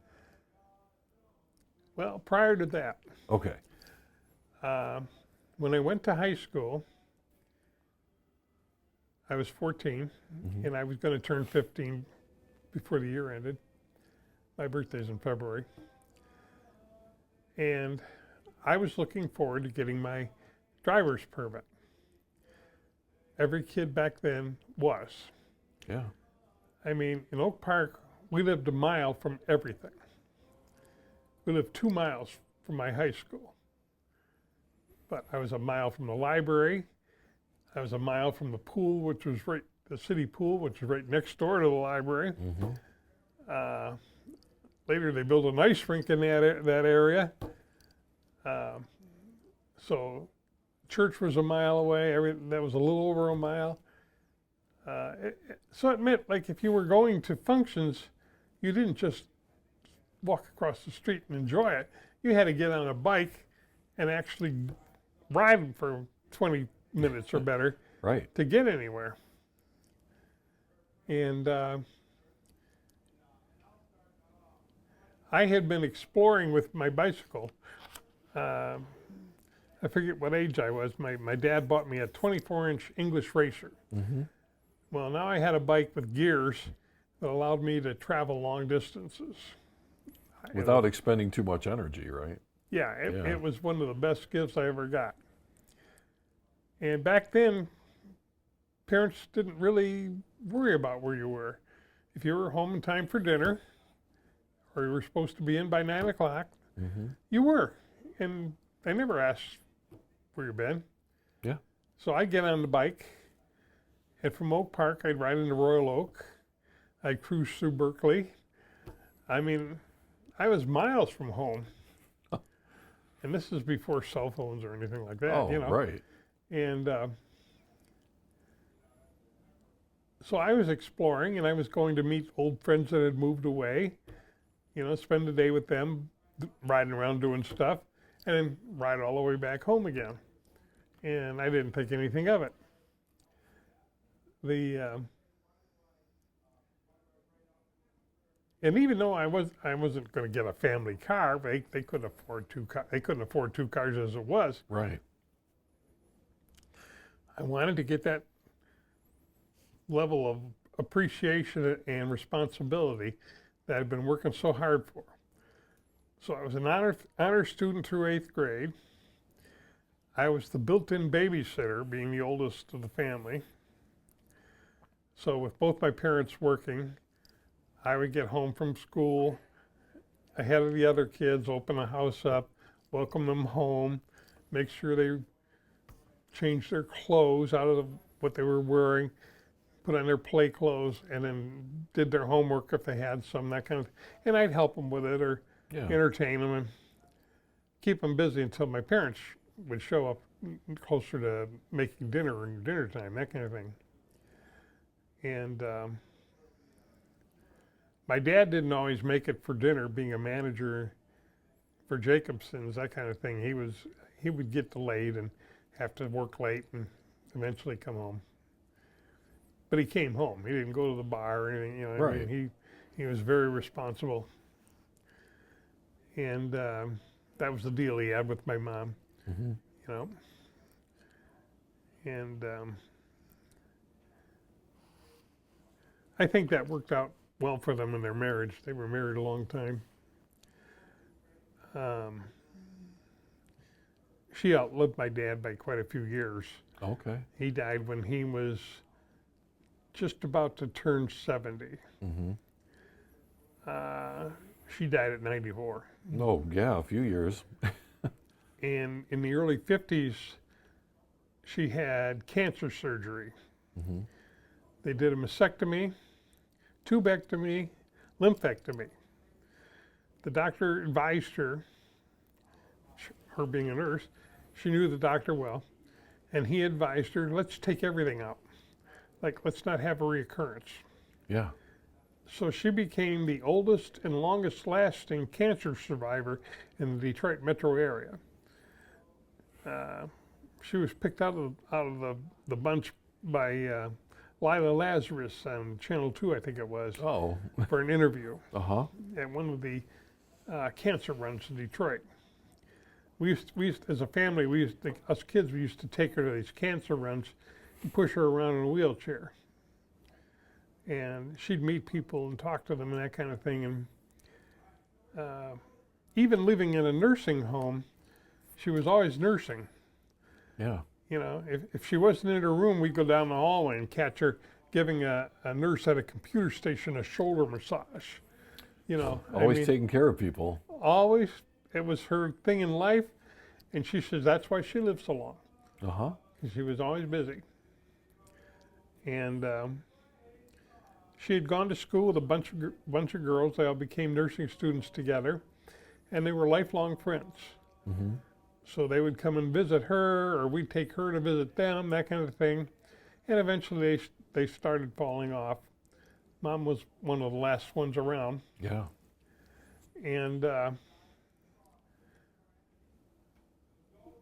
Well, prior to that, Okay. when I went to high school, I was 14, and I was going to turn 15 before the year ended. My birthday's in February. And I was looking forward to getting my driver's permit. Every kid back then was. Yeah. I mean, in Oak Park, we lived a mile from everything. We lived 2 miles from my high school. But I was a mile from the library. I was a mile from the pool, which was the city pool, which was right next door to the library. Mm-hmm. Later, they built an ice rink in that area. So church was a mile away. That was a little over a mile. So it meant, like, if you were going to functions, you didn't just walk across the street and enjoy it. You had to get on a bike and actually ride for 20 minutes or better Right. to get anywhere. And I had been exploring with my bicycle I forget what age I was. My dad bought me a 24-inch English racer. Well, now I had a bike with gears that allowed me to travel long distances. Without expending too much energy, right? Yeah, Yeah. it was one of the best gifts I ever got. And back then, parents didn't really worry about where you were. If you were home in time for dinner, or you were supposed to be in by 9 o'clock, you were. And they never asked where you've been. Yeah. So I'd get on the bike, and from Oak Park, I'd ride into Royal Oak. I'd cruise through Berkeley. I mean, I was miles from home. And this is before cell phones or anything like that, Oh, you know. right. And so I was exploring, and I was going to meet old friends that had moved away, you know, spend the day with them, riding around doing stuff, and then ride all the way back home again. And I didn't think anything of it. And even though I wasn't going to get a family car, they couldn't afford two cars as it was. Right. I wanted to get that level of appreciation and responsibility that I'd been working so hard for. So I was an honor student through 8th grade. I was the built-in babysitter, being the oldest of the family. So with both my parents working, I would get home from school ahead of the other kids, open the house up, welcome them home, make sure they changed their clothes out of what they were wearing, put on their play clothes, and then did their homework if they had some, that kind of thing. And I'd help them with it or entertain them and keep them busy until my parents would show up closer to making dinner and dinner time, that kind of thing. And my dad didn't always make it for dinner, being a manager for Jacobson's, that kind of thing. He would get delayed and have to work late and eventually come home. But he came home. He didn't go to the bar or anything, you know. Right. I mean, he was very responsible. And that was the deal he had with my mom, you know. And I think that worked out well for them in their marriage. They were married a long time. She outlived my dad by quite a few years. Okay. He died when he was just about to turn 70. She died at 94. Oh, yeah, a few years. And in the early 50s, she had cancer surgery. They did a mastectomy, tubectomy, lymphectomy. The doctor advised her being a nurse, she knew the doctor well, and he advised her, let's take everything out. Like, let's not have a reoccurrence. Yeah. So she became the oldest and longest lasting cancer survivor in the Detroit metro area. She was picked out of the bunch by Lila Lazarus on Channel 2, I think it was, Oh. for an interview Uh-huh. at one of the cancer runs in Detroit. We used as a family, us kids, we used to take her to these cancer runs and push her around in a wheelchair. And she'd meet people and talk to them and that kind of thing. And even living in a nursing home, she was always nursing. Yeah. You know, if she wasn't in her room, we'd go down the hallway and catch her giving a nurse at a computer station a shoulder massage. You know, Always taking care of people. always, it was her thing in life. And she says that's why she lived so long. Uh-huh. Because she was always busy. And she had gone to school with a bunch of girls. They all became nursing students together, and they were lifelong friends. So they would come and visit her, or we'd take her to visit them, that kind of thing. And eventually they started falling off. Mom was one of the last ones around. Yeah. And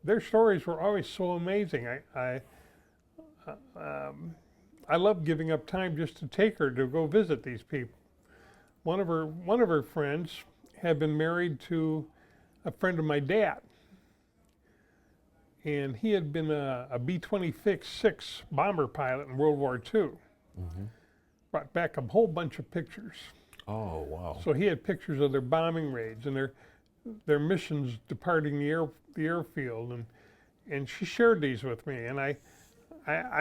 their stories were always so amazing. I loved giving up time just to take her to go visit these people. One of her friends had been married to a friend of my dad, And he had been a B-26 bomber pilot in World War II. Brought back a whole bunch of pictures. Oh, wow. So he had pictures of their bombing raids and their missions departing the airfield, and she shared these with me. And I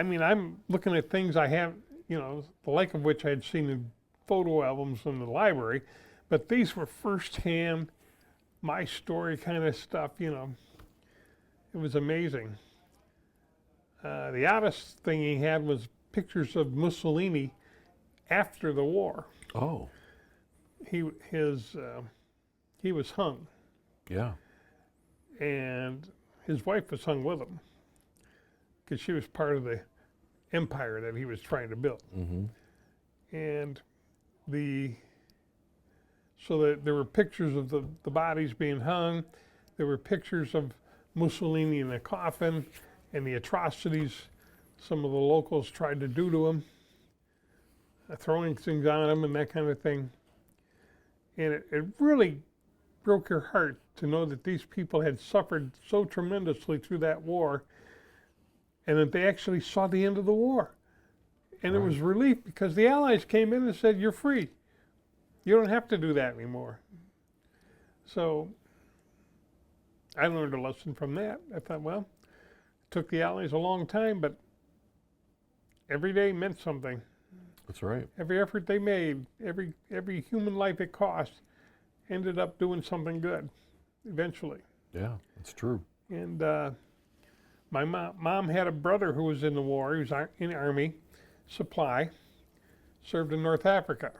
mean, I'm looking at things I have, the like of which I had seen in photo albums in the library, but these were firsthand, my story kind of stuff. It was amazing. The oddest thing he had was pictures of Mussolini after the war. Oh, He was hung, yeah. and his wife was hung with him because she was part of the empire that he was trying to build. And there were pictures of the bodies being hung. There were pictures of Mussolini in a coffin and the atrocities some of the locals tried to do to him, throwing things on him and that kind of thing. And it really broke your heart to know that these people had suffered so tremendously through that war, and that they actually saw the end of the war. And it was relief because the Allies came in and said, "You're free. You don't have to do that anymore." So I learned a lesson from that. I thought, well, it took the Allies a long time, but every day meant something. That's right. Every effort they made, every human life it cost, ended up doing something good, eventually. Yeah, that's true. And my mom had a brother who was in the war. He was in Army Supply, served in North Africa.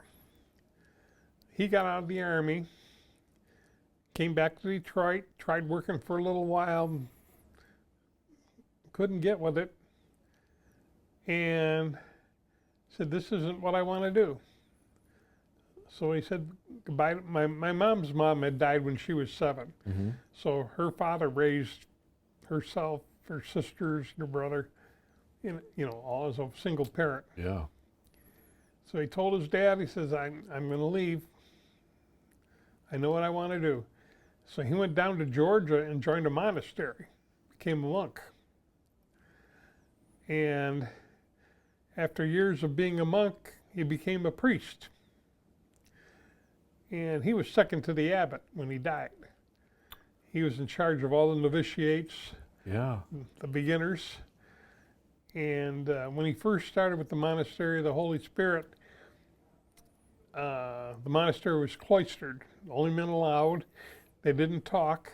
He got out of the Army, came back to Detroit, tried working for a little while, couldn't get with it, and said, "This isn't what I want to do." So he said goodbye. My mom's mom had died when she was 7. So her father raised herself, her sisters, her brother, all as a single parent. Yeah. So he told his dad, he says, I'm going to leave. I know what I want to do. So he went down to Georgia and joined a monastery, became a monk. And after years of being a monk, he became a priest. And he was second to the abbot when he died. He was in charge of all the novitiates, Yeah. the beginners. And when he first started with the monastery of the Holy Spirit, the monastery was cloistered, only men allowed. They didn't talk.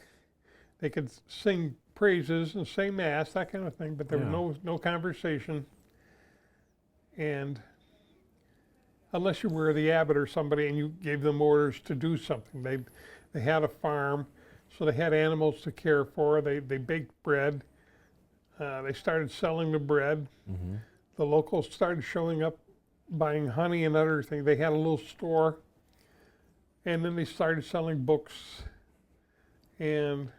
They could sing praises and say mass, that kind of thing, but there was no conversation. And unless you were the abbot or somebody and you gave them orders to do something, they had a farm, so they had animals to care for. They baked bread. They started selling the bread. The locals started showing up, buying honey and other things. They had a little store, and then they started selling books, and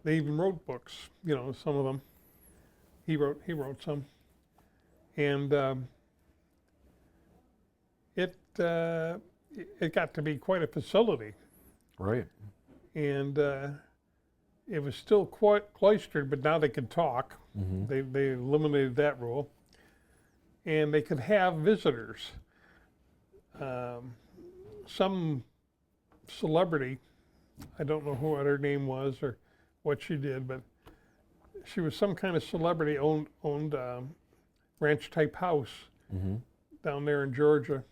they even wrote books. Some of them. He wrote some, and it got to be quite a facility. Right. And it was still quite cloistered, but now they could talk. They eliminated that rule, and they could have visitors. Some celebrity, I don't know what her name was or what she did, but she was some kind of celebrity, owned ranch type house down there in Georgia,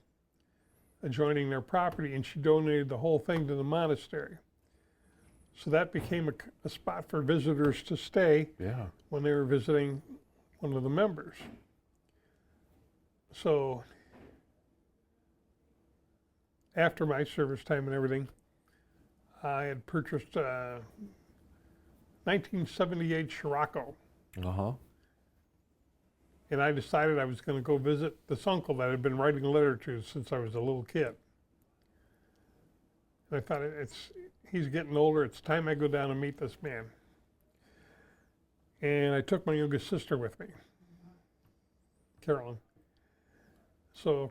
adjoining their property, and she donated the whole thing to the monastery. So that became a spot for visitors to stay when they were visiting one of the members. So after my service time and everything, I had purchased a 1978 Scirocco. And I decided I was going to go visit this uncle that I'd been writing letters to since I was a little kid. And I thought, he's getting older, it's time I go down and meet this man. And I took my youngest sister with me, Carolyn. So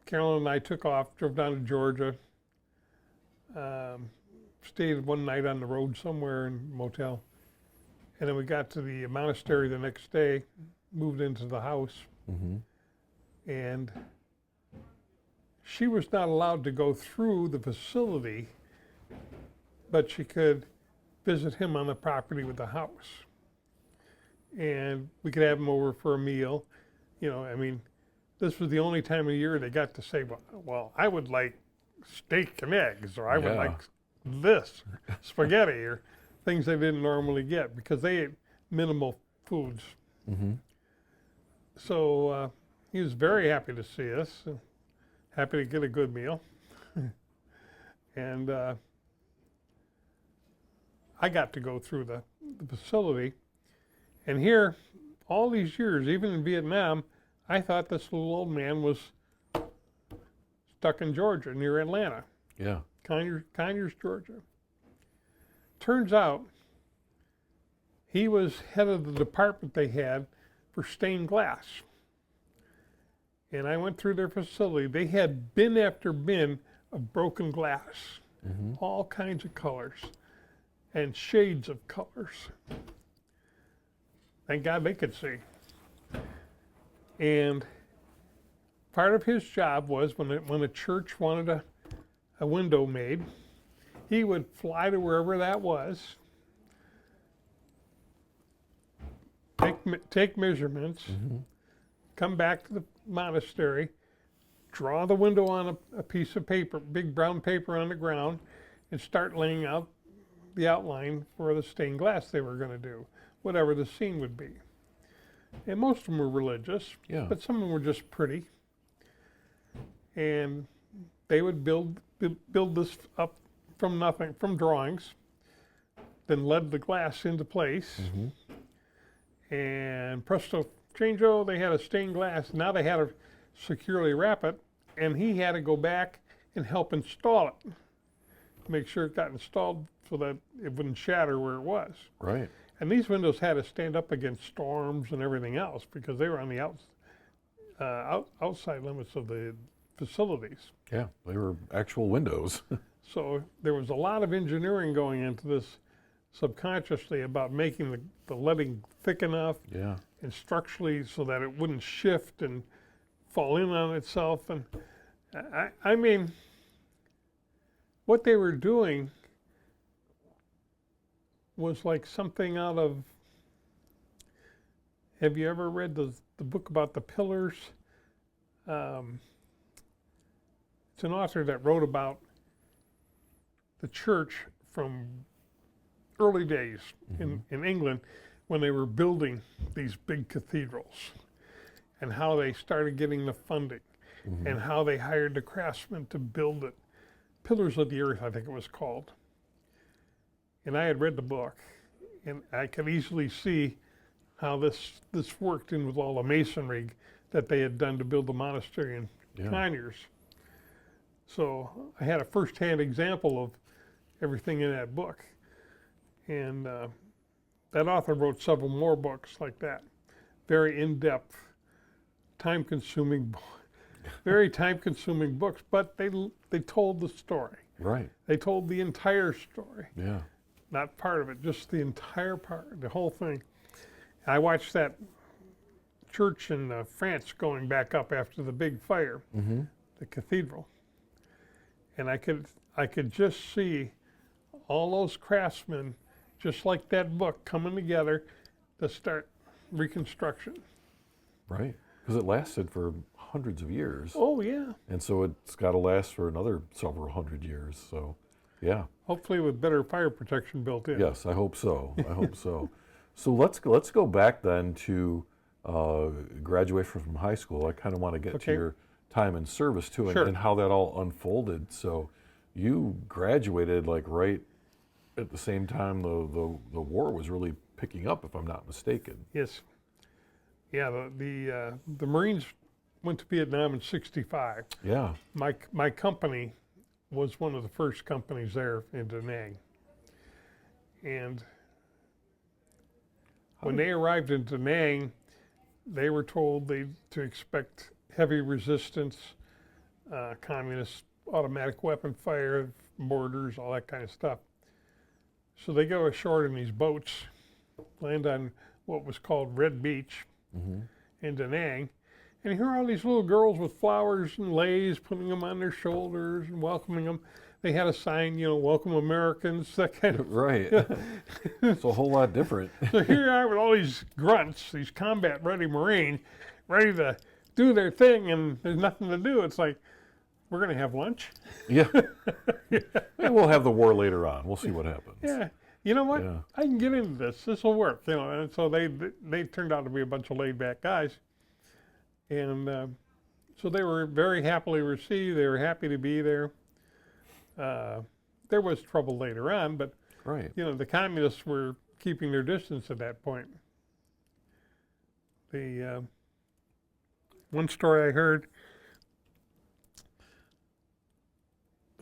Carolyn and I took off, drove down to Georgia, stayed one night on the road somewhere in a motel. And then we got to the monastery the next day, moved into the house, and she was not allowed to go through the facility, but she could visit him on the property with the house. And we could have him over for a meal. You know, I mean, this was the only time of year they got to say, well, I would like steak and eggs, or I would like this, spaghetti, or things they didn't normally get because they ate minimal foods. So he was very happy to see us, happy to get a good meal. And I got to go through the facility. And here, all these years, even in Vietnam, I thought this little old man was stuck in Georgia, near Atlanta. Yeah. Conyers, Georgia. Turns out, he was head of the department they had for stained glass. And I went through their facility. They had bin after bin of broken glass, all kinds of colors and shades of colors. Thank God they could see. And part of his job was when a church wanted a window made, he would fly to wherever that was, take measurements, come back to the monastery, draw the window on a piece of paper, big brown paper on the ground, and start laying out the outline for the stained glass they were going to do, whatever the scene would be. And most of them were religious, but some of them were just pretty. And they would build this up from nothing, from drawings, then lead the glass into place. And presto changeo, they had a stained glass. Now they had to securely wrap it, and he had to go back and help install it, make sure it got installed so that it wouldn't shatter where it was. Right. And these windows had to stand up against storms and everything else because they were on the outside limits of the facilities. Yeah, they were actual windows. So there was a lot of engineering going into this subconsciously about making the leading thick enough and structurally so that it wouldn't shift and fall in on itself. And I mean, what they were doing was like something out of, have you ever read the book about the pillars? It's an author that wrote about the church from early days in England when they were building these big cathedrals, and how they started getting the funding, and how they hired the craftsmen to build it. Pillars of the Earth, I think it was called. And I had read the book, and I could easily see how this worked in with all the masonry that they had done to build the monastery in Conyers. So I had a first-hand example of everything in that book. And that author wrote several more books like that. Very in-depth, time-consuming, very time-consuming books, but they told the story. Right. They told the entire story. Yeah. Not part of it, just the entire part, the whole thing. I watched that church in France going back up after the big fire, the cathedral. And I could just see all those craftsmen, just like that book, coming together to start reconstruction. Right. Because it lasted for hundreds of years. Oh, yeah. And so it's got to last for another several hundred years. So, yeah. Hopefully with better fire protection built in. Yes, I hope so. I hope so. So let's go back then to graduation from high school. I kind of want to get to your time in service too, and how that all unfolded. So you graduated like right at the same time the war was really picking up, if I'm not mistaken. Yes. Yeah, the Marines went to Vietnam in '65. Yeah. My company was one of the first companies there in Da Nang. And when they arrived in Da Nang, they were told to expect heavy resistance, communist automatic weapon fire, mortars, all that kind of stuff. So they go ashore in these boats, land on what was called Red Beach in Da Nang, and you hear all these little girls with flowers and leis, putting them on their shoulders and welcoming them. They had a sign, welcome Americans, that kind of. Right. It's a whole lot different. So here you are with all these grunts, these combat-ready Marines, ready to do their thing, and there's nothing to do. It's like, we're going to have lunch. Yeah. And we'll have the war later on. We'll see what happens. Yeah. You know what? Yeah. I can get into this. This will work. And so they turned out to be a bunch of laid-back guys, and so they were very happily received. They were happy to be there. There was trouble later on, but Right. the communists were keeping their distance at that point. The one story I heard,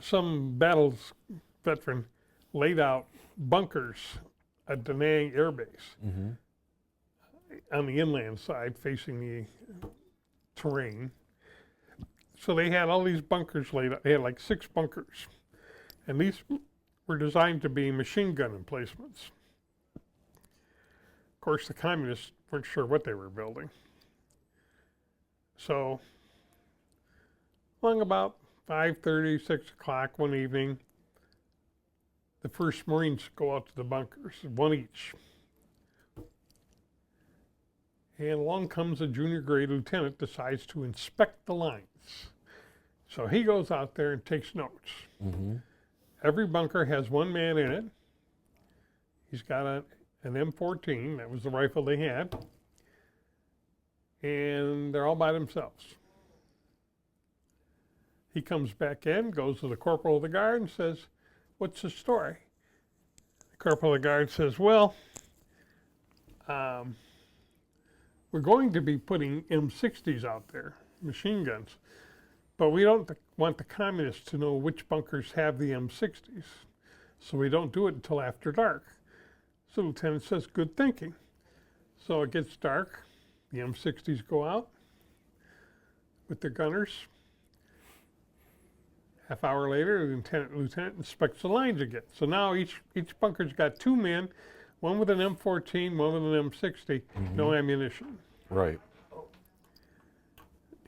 some battles veteran laid out bunkers at Da Nang Air Base on the inland side facing the terrain. So they had all these bunkers laid out. They had like 6 bunkers. And these were designed to be machine gun emplacements. Of course, the communists weren't sure what they were building. So, along about 5:30, 6 o'clock one evening, the first Marines go out to the bunkers, one each. And along comes a junior grade lieutenant, decides to inspect the lines. So he goes out there and takes notes. Every bunker has one man in it. He's got an M14, that was the rifle they had. And they're all by themselves. He comes back in, goes to the corporal of the guard and says, "What's the story?" The corporal of the guard says, "Well, we're going to be putting M60s out there, machine guns, but we don't want the communists to know which bunkers have the M60s, so we don't do it until after dark." So the lieutenant says, "Good thinking." So it gets dark, the M60s go out with the gunners. Half hour later, the lieutenant inspects the lines again. So now each bunker's got 2 men, one with an M14, one with an M60, no ammunition. Right.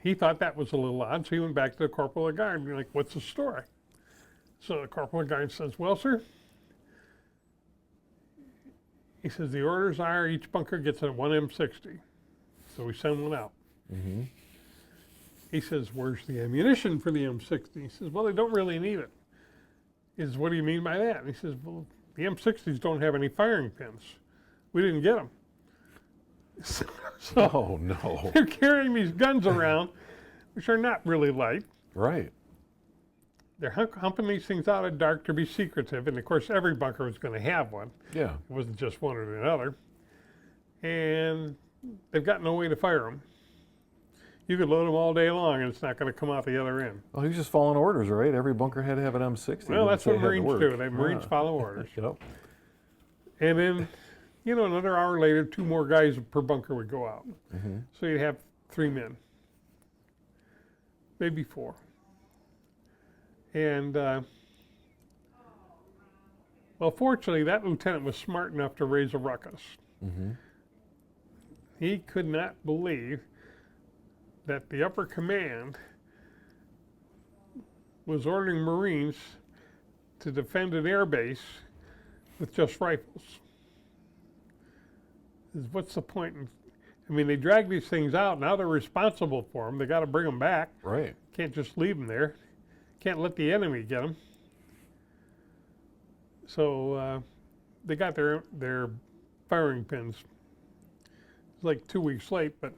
He thought that was a little odd, so he went back to the corporal of the guard and be like, "What's the story?" So the corporal of the guard says, "Well, sir," he says, "the orders are each bunker gets a 1 M60. So we send one out. He says, "Where's the ammunition for the M60? He says, "Well, they don't really need it." He says, "What do you mean by that?" And he says, "Well, the M60s don't have any firing pins. We didn't get them." So Oh, no. they're carrying these guns around, which are not really light. Right. They're humping these things out at dark to be secretive, and of course every bunker was going to have one. Yeah. It wasn't just one or the other. And they've got no way to fire them. You could load them all day long, and it's not going to come out the other end. Well, he was just following orders, right? Every bunker had to have an M60. Well, that's what Didn't say it had to Marines work. do. Marines follow orders. Yep. And then, another hour later, 2 more guys per bunker would go out. So you'd have 3 men, maybe 4. And, well, fortunately, that lieutenant was smart enough to raise a ruckus. He could not believe that the upper command was ordering Marines to defend an air base with just rifles. What's the point? They drag these things out. Now they're responsible for them. They got to bring them back. Right. Can't just leave them there. Can't let the enemy get them. So they got their firing pins. It's like 2 weeks late, but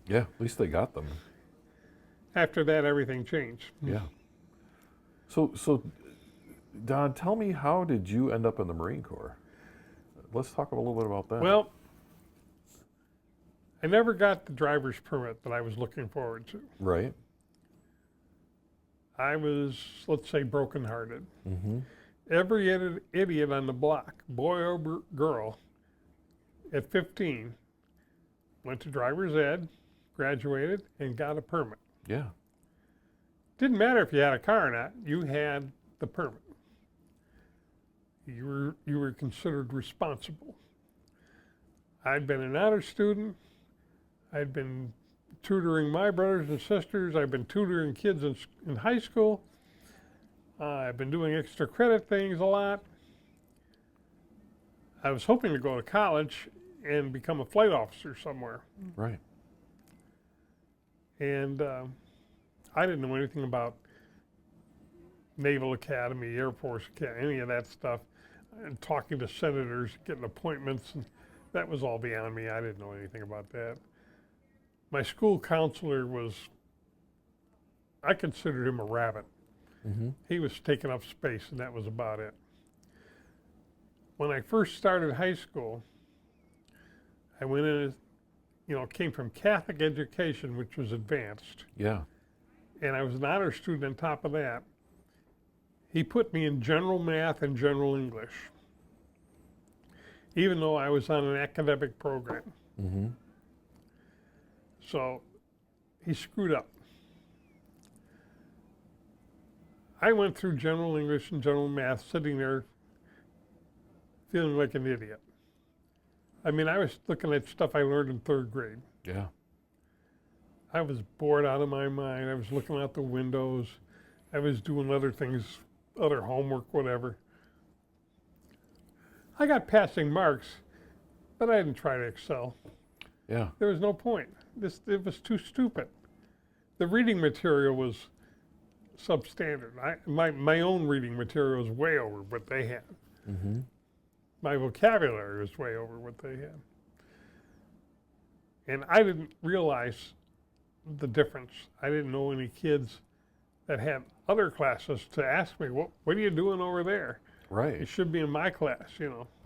Yeah, at least they got them. after that everything changed. Yeah. So, Don, tell me, how did you end up in the Marine Corps? Let's talk a little bit about that. Well, I never got the driver's permit that I was looking forward to. Right. I was, let's say, brokenhearted. Every idiot on the block, boy or girl, at 15, went to driver's ed, graduated, and got a permit. Yeah. Didn't matter if you had a car or not, you had the permit. you were considered responsible. I'd been an honor student. I'd been tutoring my brothers and sisters. I've been tutoring kids in high school. I've been doing extra credit things a lot. I was hoping to go to college and become a flight officer somewhere. Right. And I didn't know anything about Naval Academy, Air Force Academy, any of that stuff. And talking to senators, getting appointments, and that was all beyond me. I didn't know anything about that. My school counselor I considered him a rabbit. Mm-hmm. He was taking up space, and that was about it. When I first started high school, I went in, came from Catholic education, which was advanced, Yeah. and I was an honor student on top of that. He put me in general math and general English, even though I was on an academic program. Mm-hmm. So he screwed up. I went through general English and general math sitting there feeling like an idiot. I mean, I was looking at stuff I learned in third grade. Yeah. I was bored out of my mind. I was looking out the windows. I was doing other things, other homework, whatever. I got passing marks, but I didn't try to excel. Yeah. There was no point. It was too stupid. The reading material was substandard. My own reading material was way over what they had. Mm-hmm. My vocabulary was way over what they had. And I didn't realize the difference. I didn't know any kids that had other classes to ask me, what are you doing over there? You Right. should be in my class,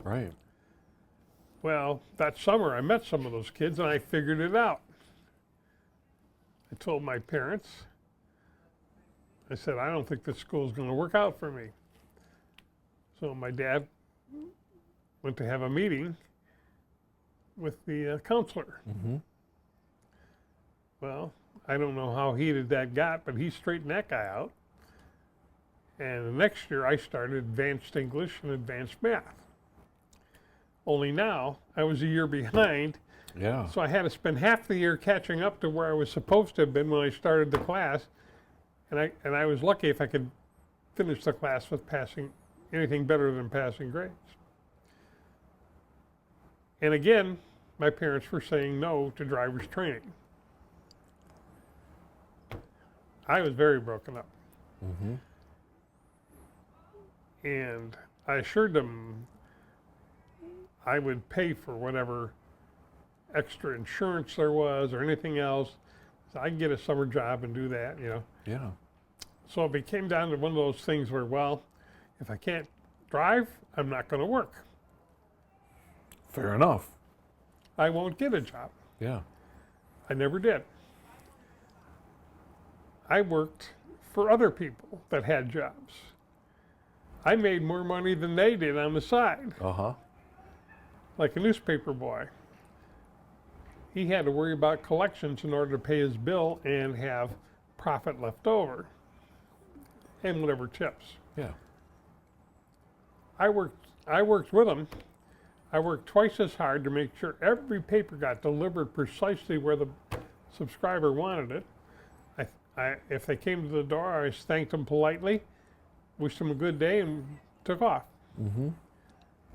Right. Well, that summer I met some of those kids and I figured it out. I told my parents, I said, I don't think this school's going to work out for me. So my dad went to have a meeting with the counselor. Mm-hmm. Well, I don't know how heated that got, but he straightened that guy out. And the next year I started advanced English and advanced math. Only now I was a year behind, Yeah. so I had to spend half the year catching up to where I was supposed to have been when I started the class. And I was lucky if I could finish the class with passing anything better than passing grades. And again, my parents were saying no to driver's training. I was very broken up. Mm-hmm. And I assured them I would pay for whatever extra insurance there was or anything else. So I could get a summer job and do that, Yeah. So it came down to one of those things where, well, if I can't drive, I'm not going to work. Fair enough. I won't get a job. Yeah. I never did. I worked for other people that had jobs. I made more money than they did on the side, Uh-huh. like a newspaper boy. He had to worry about collections in order to pay his bill and have profit left over and whatever tips. Yeah. I worked with him. I worked twice as hard to make sure every paper got delivered precisely where the subscriber wanted it. If they came to the door, I thanked them politely, wished them a good day, and took off. Mm-hmm.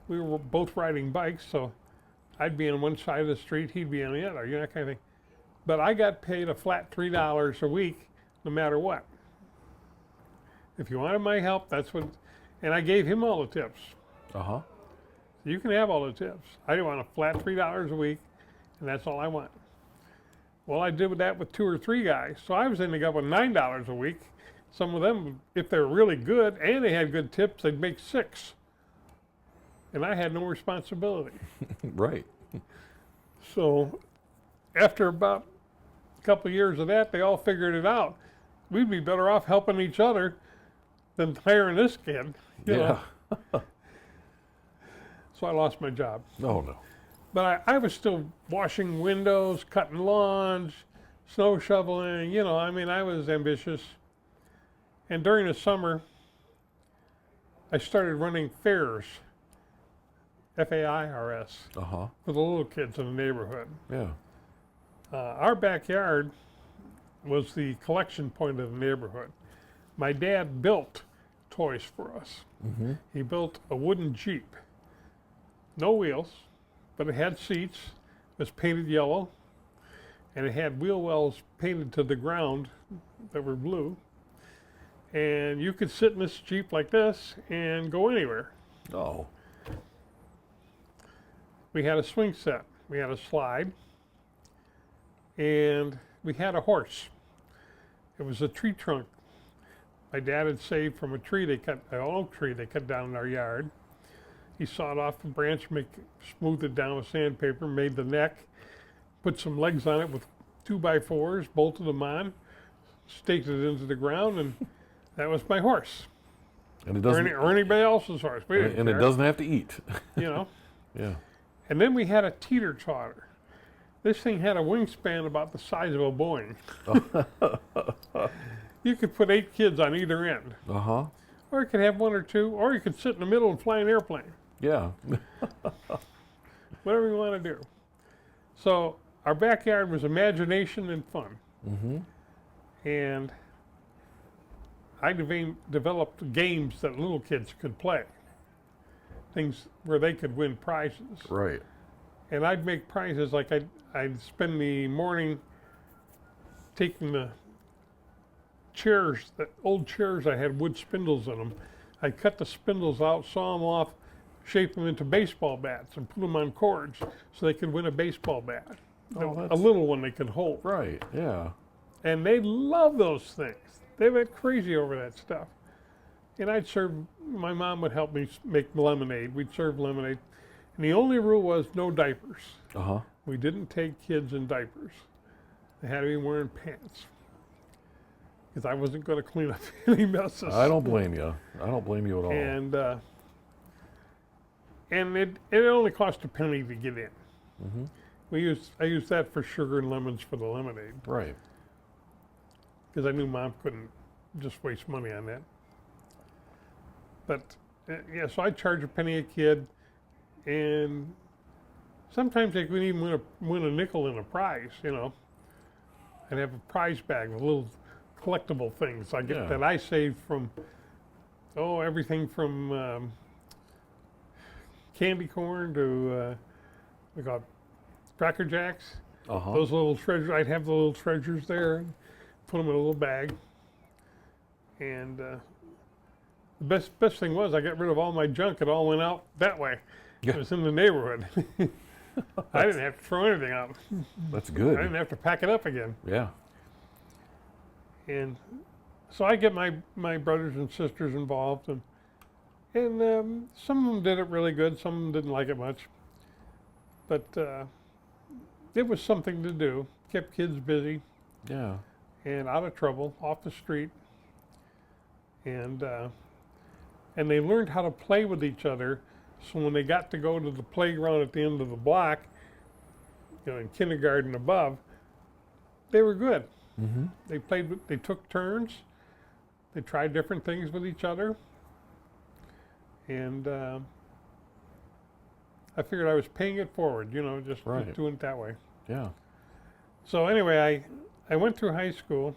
We were both riding bikes, so I'd be on one side of the street, he'd be on the other, that kind of thing. But I got paid a flat $3 a week, no matter what. If you wanted my help, that's what, and I gave him all the tips. Uh-huh. You can have all the tips. I want a flat $3 a week, and that's all I want. Well, I did that with 2 or 3 guys, so I was ending up with $9 a week. Some of them, if they were really good and they had good tips, they'd make $6. And I had no responsibility. Right. So after about a couple of years of that, they all figured it out. We'd be better off helping each other than hiring this kid. you know. Yeah. So I lost my job. Oh, no. But I was still washing windows, cutting lawns, snow shoveling, I was ambitious. And during the summer, I started running fairs, F-A-I-R-S, Uh-huh. for the little kids in the neighborhood. Yeah. Our backyard was the collection point of the neighborhood. My dad built toys for us. Mm-hmm. He built a wooden Jeep. No wheels, but it had seats, was painted yellow, and it had wheel wells painted to the ground that were blue. And you could sit in this Jeep like this and go anywhere. Oh. We had a swing set, we had a slide, and we had a horse. It was a tree trunk my dad had saved from a tree they cut, an oak tree they cut down in our yard. He sawed off the branch, smoothed it down with sandpaper, made the neck, put some legs on it with 2x4s, bolted them on, staked it into the ground, and that was my horse. And it Or, doesn't. or anybody else's horse. We didn't And it care, doesn't have to eat. you know. Yeah. And then we had a teeter-totter. This thing had a wingspan about the size of a Boeing. You could put 8 kids on either end. Uh-huh. Or you could have 1 or 2, or you could sit in the middle and fly an airplane. Yeah. Whatever you want to do. So our backyard was imagination and fun. Mm-hmm. And I developed games that little kids could play. Things where they could win prizes. Right. And I'd make prizes like I'd spend the morning taking the chairs, the old chairs I had wood spindles in them. I'd cut the spindles out, saw them off, shape them into baseball bats and put them on cords so they could win a baseball bat. Oh, A little one they could hold. Right. Yeah. And they love those things. They went crazy over that stuff. And my mom would help me make lemonade. We'd serve lemonade. And the only rule was no diapers. Uh-huh. We didn't take kids in diapers. They had to be wearing pants. Because I wasn't going to clean up any messes. I don't blame you. I don't blame you at all. And it only cost a penny to get in. Mm-hmm. I used that for sugar and lemons for the lemonade. Right. Because I knew Mom couldn't just waste money on that. But yeah, so I'd charge a penny a kid, and sometimes they couldn't even win a nickel in a prize, you know. I'd have a prize bag with little collectible things that I saved from, everything from candy corn to we got Cracker Jacks. Uh-huh. Those little treasures, I'd have the little treasures there, put them in a little bag. And the best thing was I got rid of all my junk. It all went out that way. Yeah. It was in the neighborhood. I didn't have to throw anything out. That's good. I didn't have to pack it up again. Yeah. And so I get my brothers and sisters involved, and some of them did it really good. Some of them didn't like it much. But it was something to do. Kept kids busy. Yeah. And out of trouble, off the street. And they learned how to play with each other. So when they got to go to the playground at the end of the block, in kindergarten above, they were good. Mm-hmm. They took turns. They tried different things with each other. And I figured I was paying it forward, just doing it that way. Yeah. So anyway, I went through high school.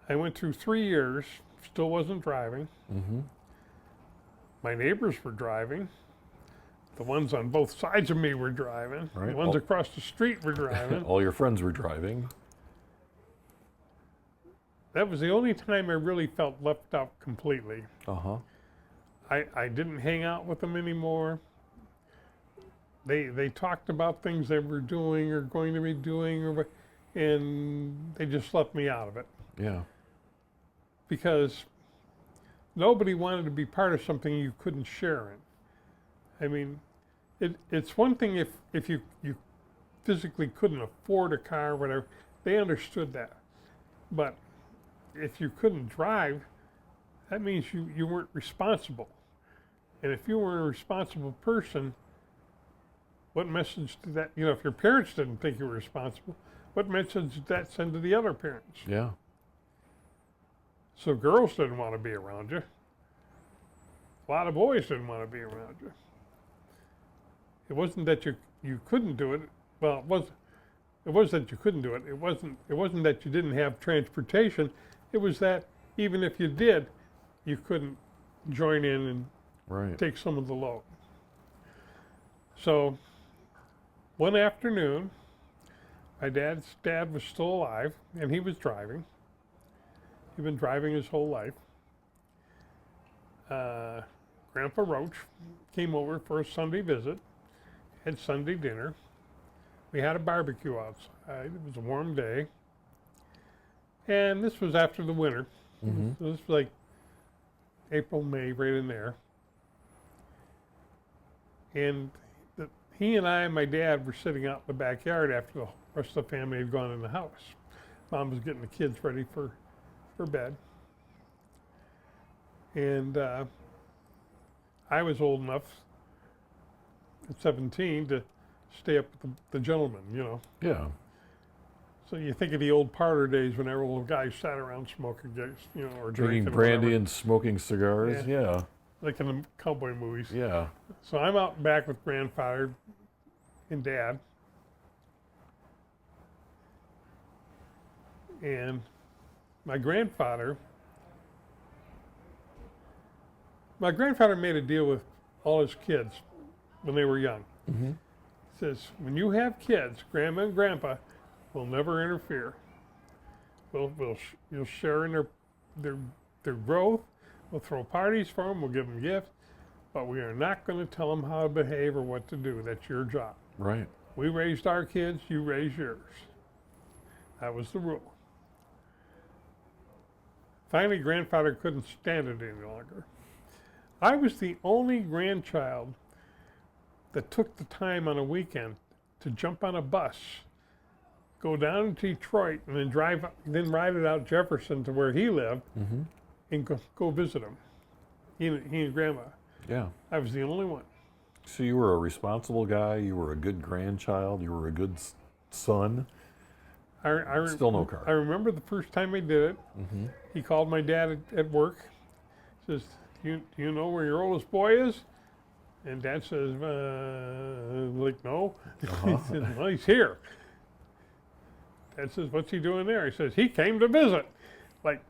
I went through 3 years, still wasn't driving. Mm-hmm. My neighbors were driving. The ones on both sides of me were driving. Right. The ones across the street were driving. All your friends were driving. That was the only time I really felt left out completely. Uh-huh. I didn't hang out with them anymore. They talked about things they were doing or going to be doing, and they just left me out of it. Yeah. Because nobody wanted to be part of something you couldn't share in. I mean, it's one thing if you physically couldn't afford a car or whatever, they understood that. But if you couldn't drive, that means you weren't responsible. And if you were a responsible person, what message did that, if your parents didn't think you were responsible, what message did that send to the other parents? Yeah. So girls didn't want to be around you. A lot of boys didn't want to be around you. It wasn't that you couldn't do it. Well, it was that you couldn't do it. It wasn't that you didn't have transportation. It was that even if you did, you couldn't join in and Right. take some of the load. So one afternoon, my dad's dad was still alive, and he was driving. He'd been driving his whole life. Grandpa Roach came over for a Sunday visit, had Sunday dinner. We had a barbecue outside. It was a warm day. And this was after the winter. Mm-hmm. So this was like April, May, right in there. And he and I and my dad were sitting out in the backyard after the rest of the family had gone in the house. Mom was getting the kids ready for bed. And I was old enough at 17 to stay up with the gentleman, you know. Yeah. So you think of the old parlor days when every little guy sat around smoking, you know, or Drinking drinking brandy whatever, and smoking cigars. Yeah. like in the cowboy movies. Yeah. So I'm out back with grandfather and dad. And my grandfather made a deal with all his kids when they were young. Mm-hmm. He says, when you have kids, grandma and grandpa will never interfere. You'll share in their growth. We'll throw parties for them. We'll give them gifts. But we are not going to tell them how to behave or what to do. That's your job. Right. We raised our kids. You raise yours. That was the rule. Finally, grandfather couldn't stand it any longer. I was the only grandchild that took the time on a weekend to jump on a bus, go down to Detroit, and then ride it out Jefferson to where he lived, Mm-hmm. and go visit him. He and grandma. Yeah. I was the only one. So you were a responsible guy. You were a good grandchild. You were a good son. Still no car. I remember the first time I did it. Mm-hmm. He called my dad at work. Says, do you know where your oldest boy is? And Dad says, like, no. Uh-huh. He says, well, he's here. Dad says, what's he doing there? He says, he came to visit. Like,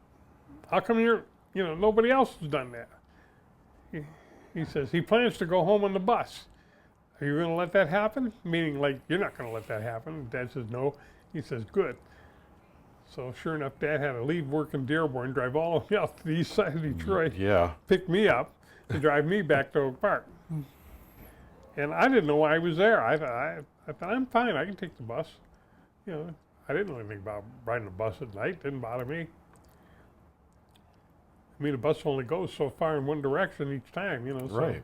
how come nobody else has done that? He says, he plans to go home on the bus. Are you going to let that happen? Meaning, like, you're not going to let that happen. And Dad says, no. He says, good. So sure enough, Dad had to leave work in Dearborn, drive all the way out to the east side of Detroit, Yeah. pick me up, and drive me back to Oak Park. And I didn't know why I was there. I thought, I'm fine, I can take the bus. You know, I didn't know anything about riding a bus at night. It didn't bother me. I mean, the bus only goes so far in one direction each time, you know, so Right.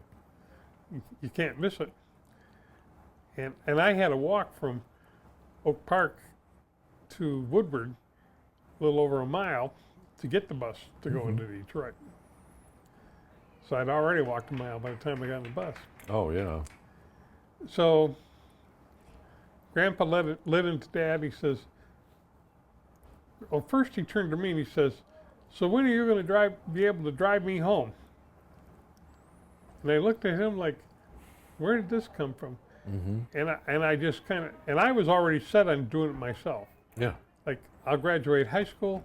you can't miss it. And I had to walk from Oak Park to Woodward, a little over a mile, to get the bus to go into Detroit. So I'd already walked a mile by the time I got on the bus. Oh yeah. So Grandpa led into Dad. He says, well, first he turned to me and he says, so when are you going to be able to drive me home? And I looked at him like, where did this come from? Mm-hmm. And I just and I was already set on doing it myself. Yeah. Like, I'll graduate high school,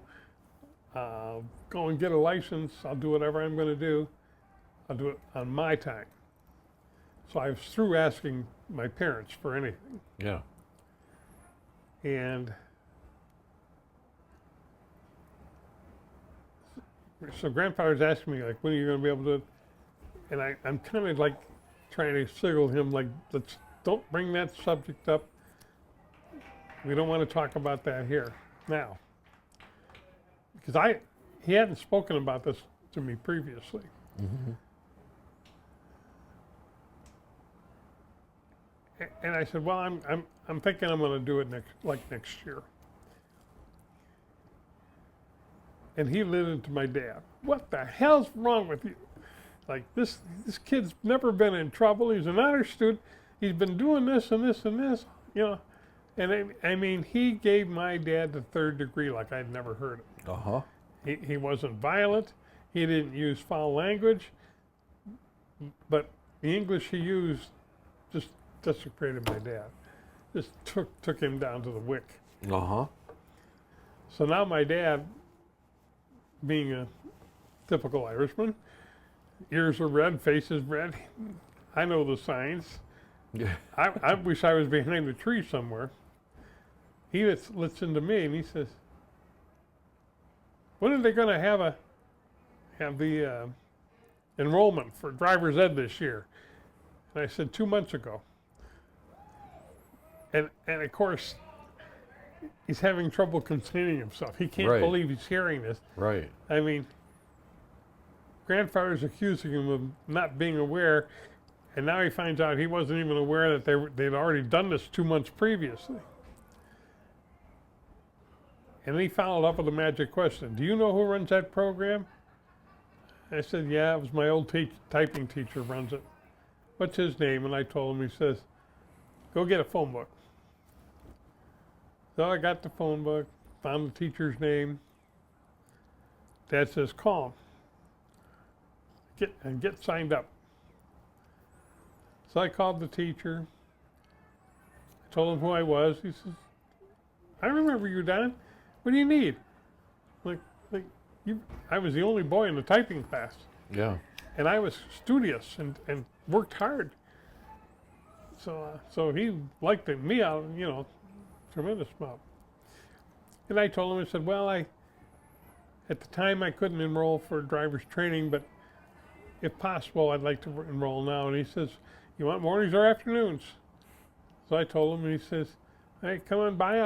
go and get a license, I'll do whatever I'm going to do. I'll do it on my time. So I was through asking my parents for anything. Yeah. And so grandfather's asking me, like, when are you going to be able to, and I'm kind of like trying to signal him, like, don't bring that subject up. We don't want to talk about that here now. Because he hadn't spoken about this to me previously. Mm-hmm. And I said, well, I'm thinking I'm going to do it next year. And he lit into my dad. What the hell's wrong with you? Like, this kid's never been in trouble. He's an honor student. He's been doing this and this and this, you know. And I mean, he gave my dad the third degree like I'd never heard it. Uh-huh. He wasn't violent. He didn't use foul language. but the English he used just desecrated my dad. Just took him down to the wick. Uh-huh. So now my dad, being a typical Irishman, ears are red, face is red. I know the signs. Yeah. I wish I was behind a tree somewhere. He listens to me and he says, "When are they going to have the enrollment for driver's ed this year?" And I said, 2 months ago. And of course, he's having trouble containing himself. He can't Right. believe he's hearing this. Right. I mean, grandfather's accusing him of not being aware, and now he finds out he wasn't even aware that they'd already done this 2 months previously. And then he followed up with a magic question. "Do you know who runs that program?" I said, "Yeah, it was my old typing teacher runs it." "What's his name?" And I told him. He says, "Go get a phone book." So I got the phone book, found the teacher's name. Dad says, "Call him. Get signed up." So I called the teacher. I told him who I was. He says, "I remember you, Don. What do you need?" Like you. I was the only boy in the typing class, Yeah. and I was studious and worked hard. So he liked me out, tremendous amount. And I told him, I said, "Well, at the time I couldn't enroll for driver's training, but if possible, I'd like to enroll now." And he says, "You want mornings or afternoons?" So I told him, and he says, "Hey, come on by.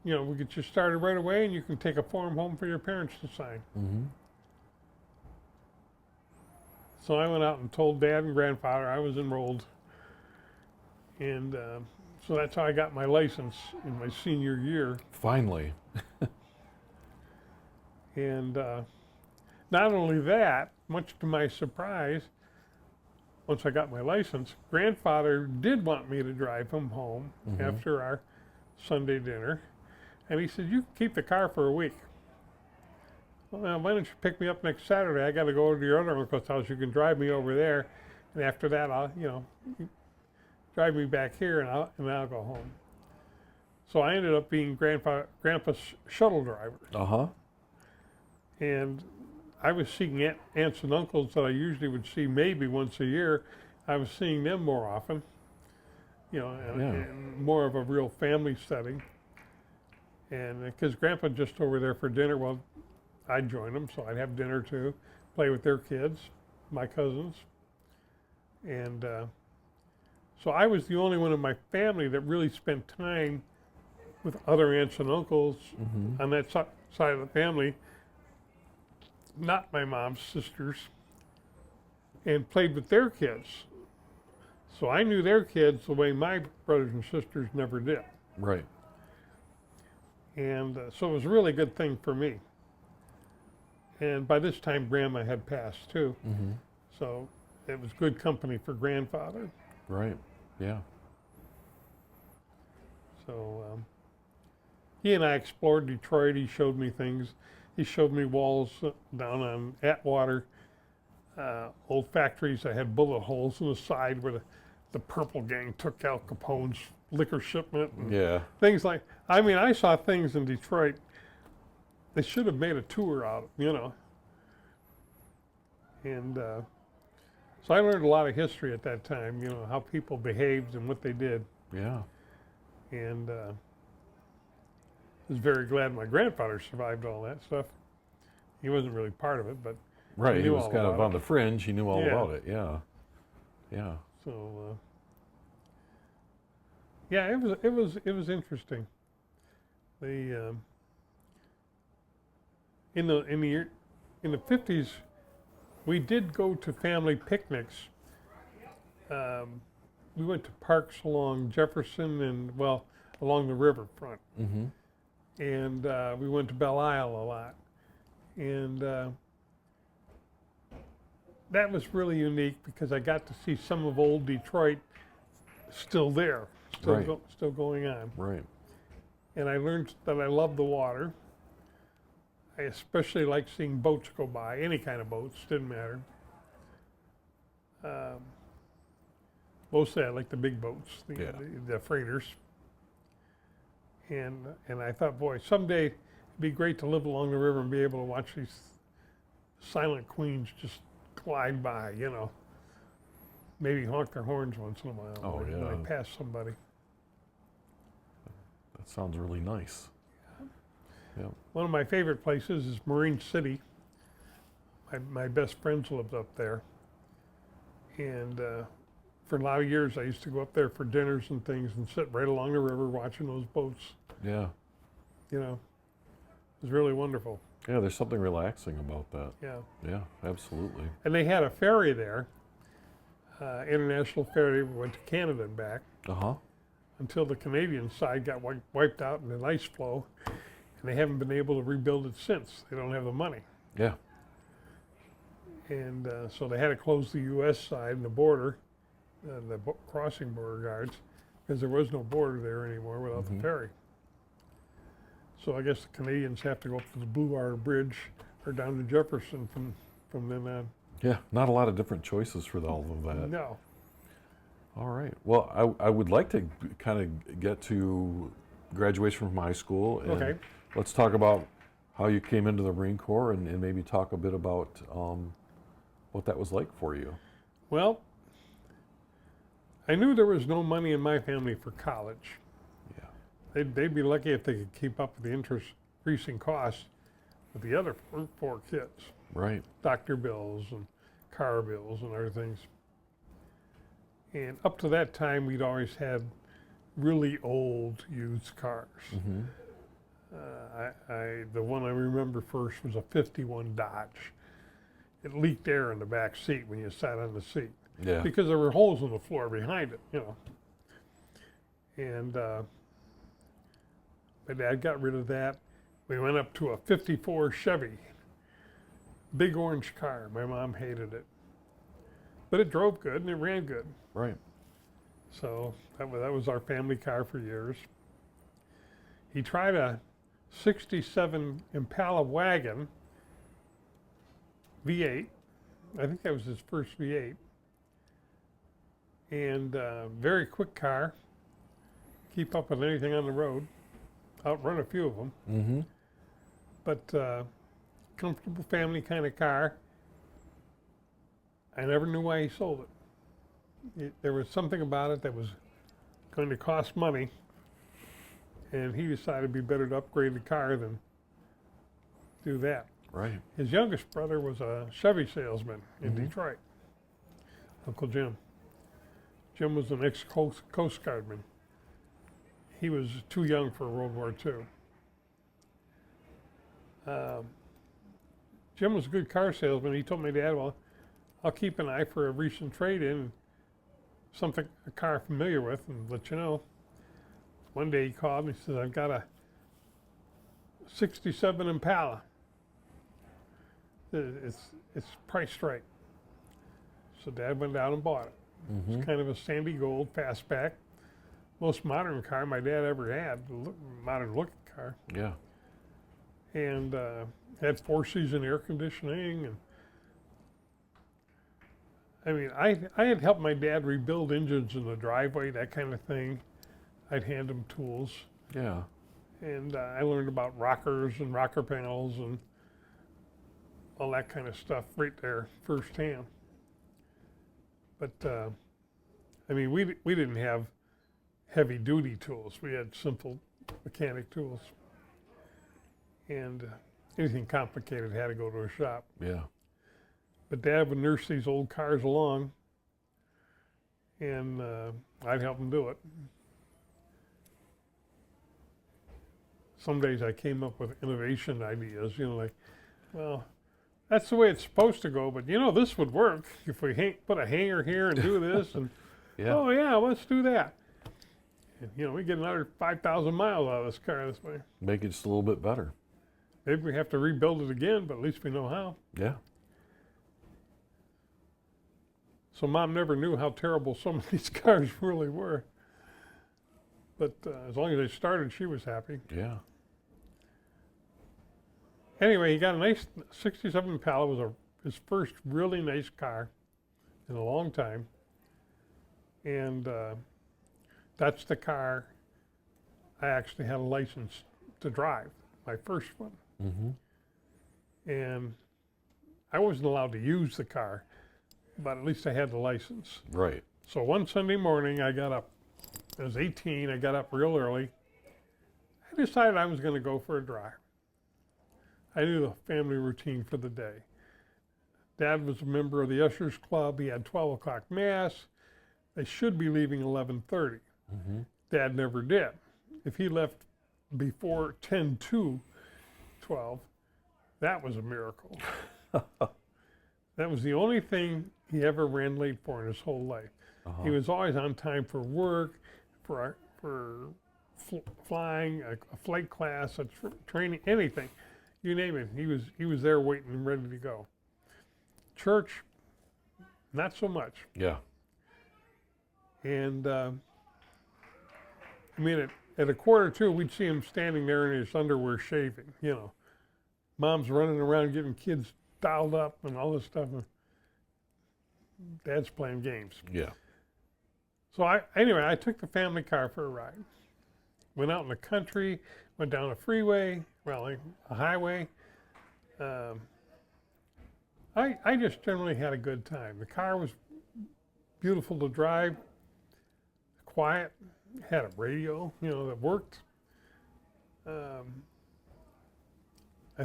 We'll get you started right away, and you can take a form home for your parents to sign." Mm-hmm. So I went out and told Dad and Grandfather I was enrolled. And so that's how I got my license in my senior year. Finally. And not only that, much to my surprise, once I got my license, Grandfather did want me to drive him home after our Sunday dinner. And he said, "You can keep the car for a week." "Well, why don't you pick me up next Saturday? I got to go to your other uncle's house. You can drive me over there. And after that, I'll, drive me back here and I'll go home." So I ended up being Grandpa's shuttle driver. Uh-huh. And I was seeing aunts and uncles that I usually would see maybe once a year. I was seeing them more often, and more of a real family setting. And because Grandpa just over there for dinner, well, I'd join them, so I'd have dinner too, play with their kids, my cousins. And so I was the only one in my family that really spent time with other aunts and uncles on that side of the family, not my mom's sisters, and played with their kids. So I knew their kids the way my brothers and sisters never did. Right. And so it was a really good thing for me. And by this time, Grandma had passed too. Mm-hmm. So it was good company for Grandfather. Right. Yeah. So he and I explored Detroit. He showed me things. He showed me walls down on Atwater, old factories that had bullet holes in the side where the Purple Gang took Al Capone's liquor shipment. And Yeah. things like, I saw things in Detroit. They should have made a tour out of, And so I learned a lot of history at that time, how people behaved and what they did. Yeah. And I was very glad my grandfather survived all that stuff. He wasn't really part of it, but Right. He knew was all kind of about on the fringe. He knew all Yeah. about it. Yeah. Yeah. so yeah, it was interesting. The in the 50s, we did go to family picnics. We went to parks along Jefferson and along the riverfront. Mm-hmm. And we went to Belle Isle a lot. And that was really unique because I got to see some of old Detroit still there, Right. still going on. Right. And I learned that I love the water. I especially like seeing boats go by, any kind of boats, didn't matter. Mostly I like the big boats, Yeah. the freighters. And I thought, boy, someday it'd be great to live along the river and be able to watch these silent queens just glide by, you know. Maybe honk their horns once in a while Oh, when yeah. they pass somebody. That sounds really nice. Yeah. One of my favorite places is Marine City. My best friends lived up there. And for a lot of years, I used to go up there for dinners and things and sit right along the river watching those boats. Yeah. You know, it was really wonderful. Yeah, there's something relaxing about that. Yeah. Yeah, absolutely. And they had a ferry there, international ferry, went to Canada and back Uh-huh. until the Canadian side got wiped out in an ice flow. And they haven't been able to rebuild it since. They don't have the money. Yeah. And so they had to close the U.S. side and the border, crossing border guards, because there was no border there anymore without the ferry. So I guess the Canadians have to go up to the Blue Water Bridge or down to Jefferson from then on. Yeah, not a lot of different choices for all of that. No. All right. Well, I would like to kind of get to graduation from high school. And Okay. let's talk about how you came into the Marine Corps and maybe talk a bit about what that was like for you. Well, I knew there was no money in my family for college. Yeah. They'd be lucky if they could keep up with the increasing costs with the other four kids. Right. Doctor bills and car bills and other things. And up to that time, we'd always had really old used cars. Mm-hmm. The one I remember first was a 51 Dodge. It leaked air in the back seat when you sat on the seat. Yeah. Because there were holes in the floor behind it, you know. And my dad got rid of that. We went up to a 54 Chevy. Big orange car. My mom hated it. But it drove good and it ran good. Right. So that was our family car for years. He tried a 67 Impala wagon, V8. I think that was his first V8. And very quick car. Keep up with anything on the road. Outrun a few of them. Mm-hmm. But comfortable family kind of car. I never knew why he sold it. There was something about it that was going to cost money, and he decided it'd be better to upgrade the car than do that. Right. His youngest brother was a Chevy salesman in Mhm. Detroit, Uncle Jim. Jim was an ex-Coast Guardman. He was too young for World War II. Jim was a good car salesman. He told my dad, well, I'll keep an eye for a recent trade-in, a car I'm familiar with, and let you know. One day he called me, he says, I've got a 67 Impala. It's priced right. So Dad went down and bought it. Mm-hmm. It's kind of a sandy gold fastback. Most modern car my dad ever had, modern looking car. Yeah. And had 4-season air conditioning. And I mean, I had helped my dad rebuild engines in the driveway, that kind of thing. I'd hand him tools. Yeah. And I learned about rockers and rocker panels and all that kind of stuff right there firsthand. But I mean, we didn't have heavy duty tools. We had simple mechanic tools. And anything complicated had to go to a shop. Yeah. But Dad would nurse these old cars along, and I'd help him do it. Some days I came up with innovation ideas, you know, like, well, that's the way it's supposed to go, but you know, this would work if we put a hanger here and do this, and Yeah. oh yeah, let's do that. And, you know, we get another 5,000 miles out of this car this way. Make it just a little bit better. Maybe we have to rebuild it again, but at least we know how. Yeah. So Mom never knew how terrible some of these cars really were. But as long as they started, she was happy. Yeah. Anyway, he got a nice 67 Impala. It was his first really nice car. in a long time. And that's the car I actually had a license to drive, my first one. And I wasn't allowed to use the car, but at least I had the license. Right. So one Sunday morning, I got up. I was 18. I got up real early. I decided I was going to go for a drive. I knew the family routine for the day. Dad was a member of the Ushers Club. He had 12 o'clock mass. They should be leaving 11:30. Dad never did. If he left before 10 to 12, that was a miracle. That was the only thing he ever ran late for in his whole life. He was always on time for work, for flying, a flight class, training, anything. You name it, he was there waiting and ready to go. Church, not so much. Yeah. And I mean, at a 1:45, we'd see him standing there in his underwear shaving, you know. Mom's running around getting kids dialed up and all this stuff. And Dad's playing games. Yeah. So anyway, I took the family car for a ride. Went out in the country, went down a freeway, well, a highway. I just generally had a good time. The car was beautiful to drive, quiet, had a radio, you know, that worked. I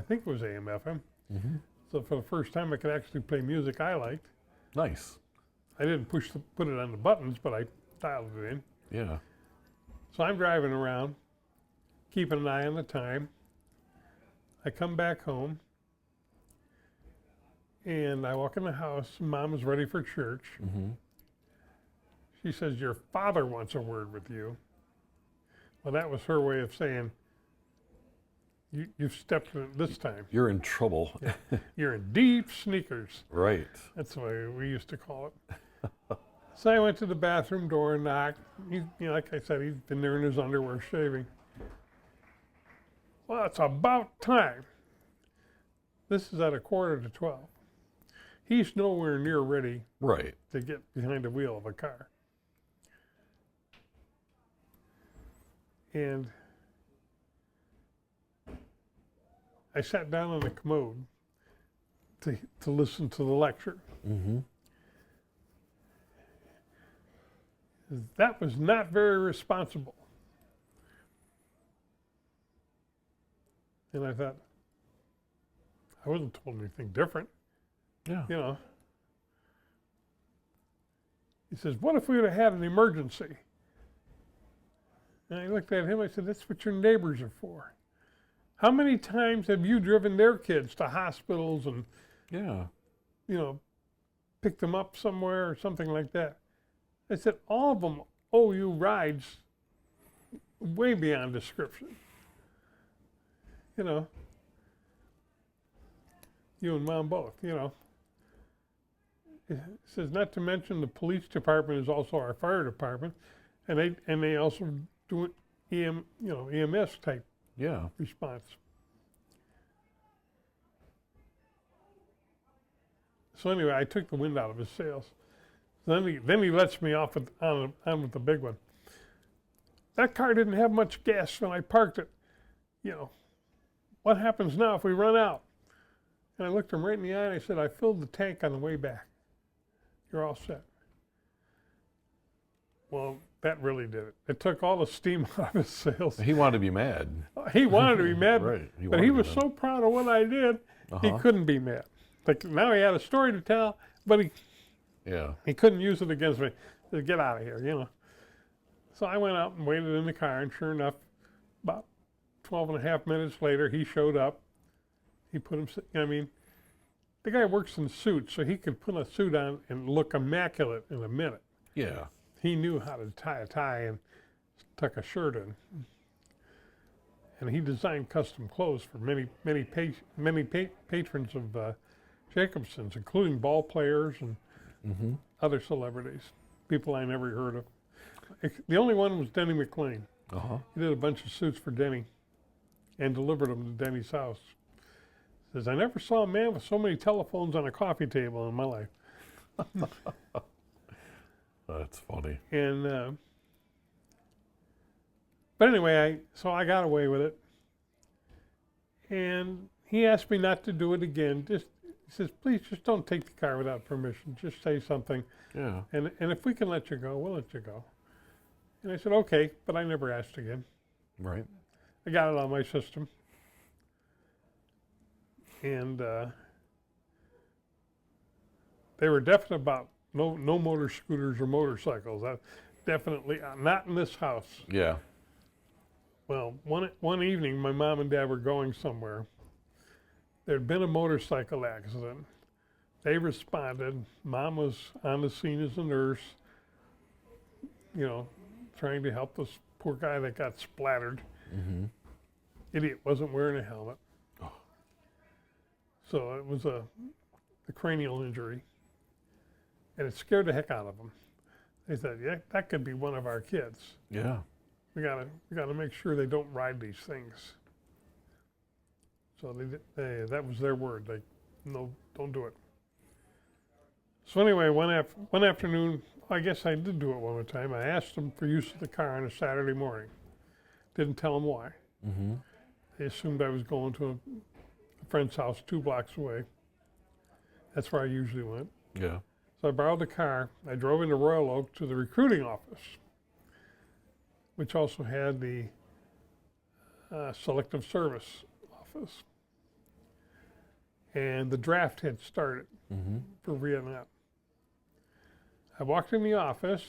think it was AM, FM. So for the first time, I could actually play music I liked. Nice. I didn't put it on the buttons, but I dialed it in. Yeah. So I'm driving around, keeping an eye on the time. I come back home, and I walk in the house. Mom is ready for church. She says, "Your father wants a word with you." Well, that was her way of saying, you've stepped in it this time. You're in trouble. You're in deep sneakers. Right. That's the way we used to call it. So I went to the bathroom door and knocked. Like I said, he'd been there in his underwear shaving. Well, it's about time. This is at 11:45. He's nowhere near ready Right. to get behind the wheel of a car. And I sat down on the commode to listen to the lecture. That was not very responsible. And I thought, I wasn't told anything different, Yeah. you know. He says, "What if we would have had an emergency?" And I looked at him, I said, "That's what your neighbors are for. How many times have you driven their kids to hospitals and, Yeah. you know, picked them up somewhere or something like that?" I said, "All of them owe you rides way beyond description. You know, you and Mom both, you know." It says, "Not to mention the police department is also our fire department, and they also do EMS type Yeah. response." So anyway, I took the wind out of his sails. Then he lets me off on with the big one. "That car didn't have much gas when I parked it. You know, what happens now if we run out?" And I looked him right in the eye and I said, "I filled the tank on the way back. You're all set." Well, that really did it. It took all the steam out of his sails. He wanted to be mad. He wanted to be mad, Right. but he was so proud of what I did, he couldn't be mad. Like, now he had a story to tell, but Yeah. he couldn't use it against me. He said, "Get out of here," you know. So I went out and waited in the car, and sure enough, about 12 and a half minutes later, he showed up. He put him, the guy works in suits, so he could put a suit on and look immaculate in a minute. Yeah. He knew how to tie a tie and tuck a shirt in. And he designed custom clothes for many patrons of Jacobson's, including ball players and other celebrities, people I never heard of. The only one was Denny McLean. He did a bunch of suits for Denny and delivered them to Denny's house. Says, "I never saw a man with so many telephones on a coffee table in my life." That's funny. And but anyway, so I got away with it. And he asked me not to do it again. He says, please just don't take the car without permission. Just say something. Yeah. And if we can let you go, we'll let you go. And I said, okay, but I never asked again. Right. I got it on my system. And they were definite about no motor scooters or motorcycles. Definitely not in this house. Yeah. Well, one evening, my mom and dad were going somewhere. There had been a motorcycle accident. They responded. Mom was on the scene as a nurse, trying to help this poor guy that got splattered. Mm-hmm. Idiot wasn't wearing a helmet. Oh. So it was a cranial injury. And it scared the heck out of them. They said, yeah, that could be one of our kids. Yeah. We gotta make sure they don't ride these things. So that was their word. No, don't do it. So anyway, one afternoon, I guess I did do it one time. I asked them for use of the car on a Saturday morning. Didn't tell them why. Mm-hmm. They assumed I was going to a friend's house 2 blocks away. That's where I usually went. Yeah. So I borrowed the car. I drove into Royal Oak to the recruiting office, which also had the selective service office. And the draft had started for Vietnam. I walked in the office.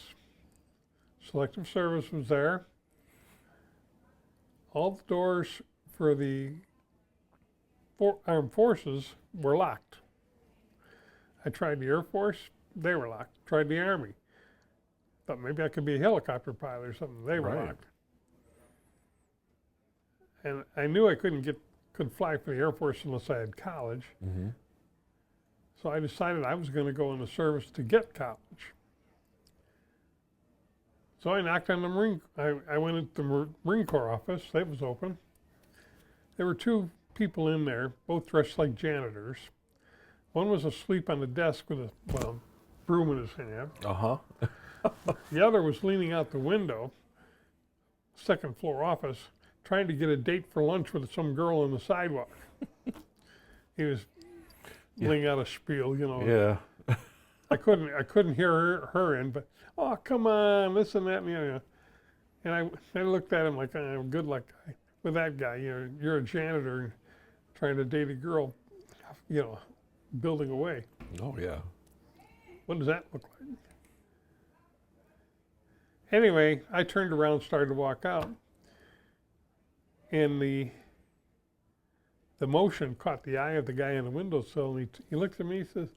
Selective service was there. All the doors for the armed forces were locked. I tried the Air Force. They were locked. Tried the Army. Thought maybe I could be a helicopter pilot or something. They were Right. locked. And I knew I couldn't fly for the Air Force unless I had college. Mm-hmm. So I decided I was going to go in the service to get college. So I knocked on the I went into the Marine Corps office. It was open. There were 2 people in there, both dressed like janitors. One was asleep on the desk with a broom in his hand. Uh-huh. The other was leaning out the window, 2nd floor office, trying to get a date for lunch with some girl on the sidewalk. He was laying out a spiel, Yeah. I couldn't hear her in, but oh come on, this and that, and I looked at him like, good luck with that guy. You're a janitor trying to date a girl, building away. Oh, yeah. What does that look like? Anyway, I turned around and started to walk out. And the motion caught the eye of the guy in the windowsill, and he looked at me and says,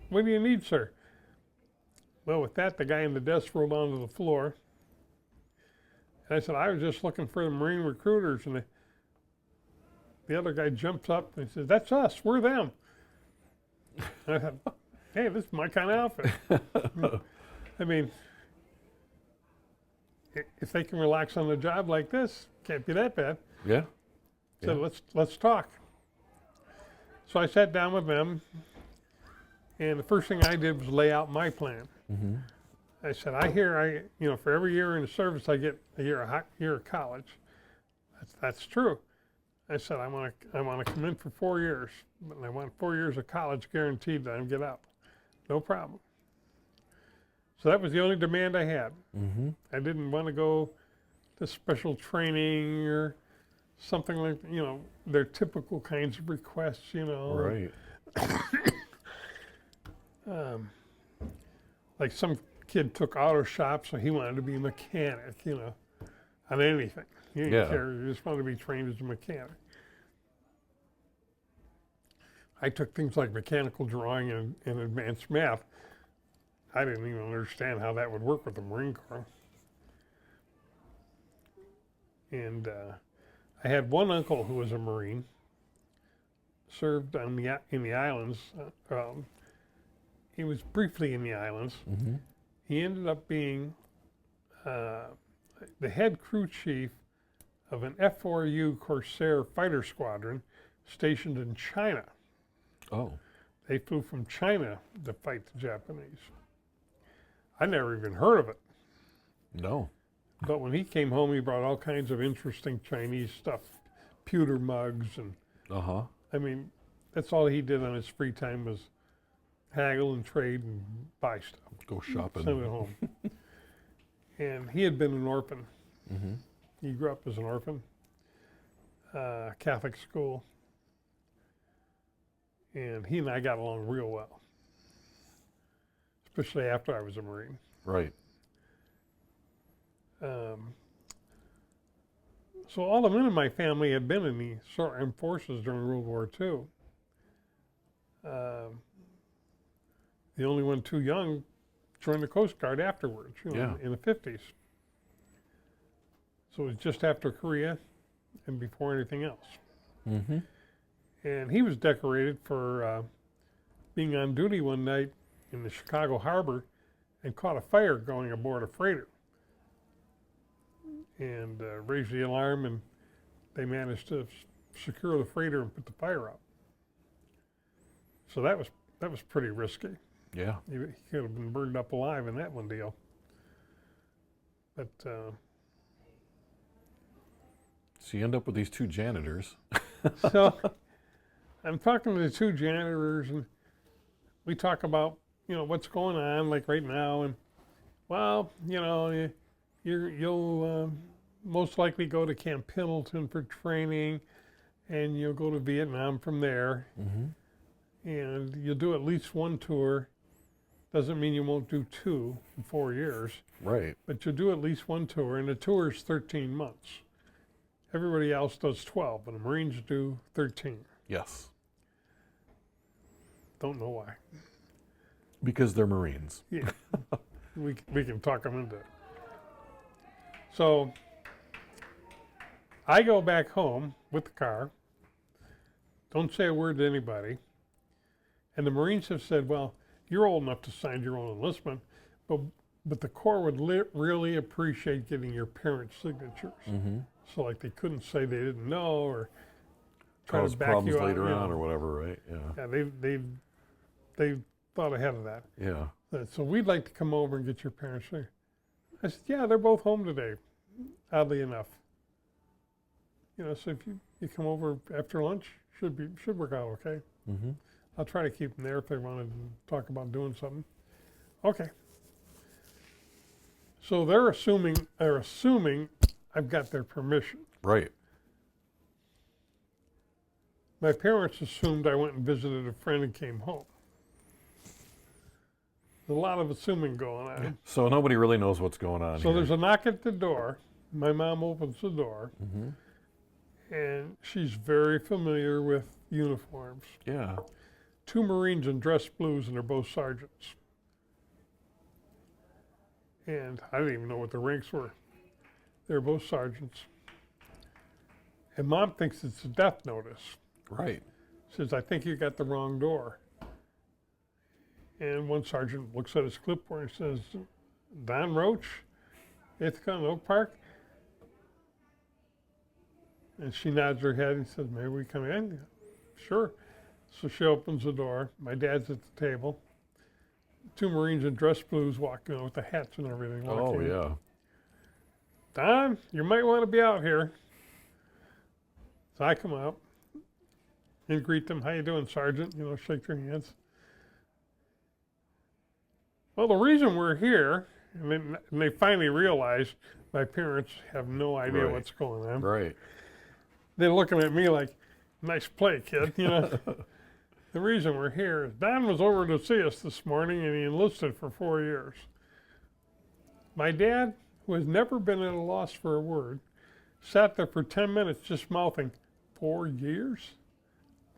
what do you need, sir? Well, with that, the guy in the desk rolled onto the floor. And I said, I was just looking for the Marine recruiters. And the other guy jumps up and he says, that's us, we're them. And I said, hey, this is my kind of outfit. I mean, if they can relax on the job like this, can't be that bad. Yeah. So Yeah. let's talk. So I sat down with them, and the first thing I did was lay out my plan. Mm-hmm. I said, for every year in the service, I get a year of college. That's true. I said, I want to come in for 4 years, but I want 4 years of college guaranteed that I get out. No problem. So that was the only demand I had. Mm-hmm. I didn't want to go to special training or something like, their typical kinds of requests, Right. Like some kid took auto shop, so he wanted to be a mechanic, on anything. He didn't care, he just wanted to be trained as a mechanic. I took things like mechanical drawing and advanced math. I didn't even understand how that would work with the Marine Corps. And I had one uncle who was a Marine, served in the islands. He was briefly in the islands. Mm-hmm. He ended up being the head crew chief of an F-4U Corsair fighter squadron stationed in China. Oh. They flew from China to fight the Japanese. I never even heard of it. No. But when he came home, he brought all kinds of interesting Chinese stuff, pewter mugs, and I mean, that's all he did on his free time was haggle and trade and buy stuff. Go shopping. Send it home. And he had been an orphan. Mm-hmm. He grew up as an orphan, Catholic school, and he and I got along real well, especially after I was a Marine. Right. So all the men in my family had been in the armed forces during World War II. The only one too young joined the Coast Guard afterwards, in the 50s. So it was just after Korea and before anything else. Mm-hmm. And he was decorated for being on duty one night in the Chicago harbor and caught a fire going aboard a freighter. And raised the alarm, and they managed to secure the freighter and put the fire out. So that was pretty risky. Yeah. He could have been burned up alive in that one deal. But So you end up with these two janitors. so I'm talking to the two janitors, and we talk about what's going on, like right now, and well, you'll most likely go to Camp Pendleton for training, and you'll go to Vietnam from there. Mm-hmm. And you'll do at least one tour. Doesn't mean you won't do 2 in 4 years, Right. but you'll do at least one tour, and the tour is 13 months. Everybody else does 12, but the Marines do 13. Yes. Don't know why. Because they're Marines. Yeah, we can talk them into it. So I go back home with the car, don't say a word to anybody, and the Marines have said, well, you're old enough to sign your own enlistment, but the Corps would really appreciate getting your parents' signatures. Mm-hmm. So like they couldn't say they didn't know or try Cause to back problems you out, later on or whatever, right? Yeah. Yeah, they thought ahead of that. Yeah. So we'd like to come over and get your parents there. I said, yeah, they're both home today, oddly enough. So if you come over after lunch, should work out okay. Mm-hmm. I'll try to keep them there if they wanted to talk about doing something. Okay. So they're assuming I've got their permission. Right. My parents assumed I went and visited a friend and came home. There's a lot of assuming going on. So nobody really knows what's going on So here. there's a knock at the door. My mom opens the door, Mm-hmm. and she's very familiar with uniforms. Yeah. 2 Marines in dress blues, and they're both sergeants. And I didn't even know what the ranks were. They're both sergeants. And Mom thinks it's a death notice. Right. Says, I think you got the wrong door. And one sergeant looks at his clipboard and says, Don Roach, Ithaca and Oak Park? And she nods her head and says, may we come in? Sure. So she opens the door. My dad's at the table. 2 Marines in dress blues walk in with the hats and everything. Oh, in. yeah. Don, you might want to be out here. So I come out and greet them. How you doing, Sergeant? Shake their hands. Well, the reason we're here, and they finally realized my parents have no idea Right. what's going on. Right. They're looking at me like, nice play, kid. The reason we're here is Don was over to see us this morning, and he enlisted for 4 years. My dad, who has never been at a loss for a word, sat there for 10 minutes just mouthing, 4 years?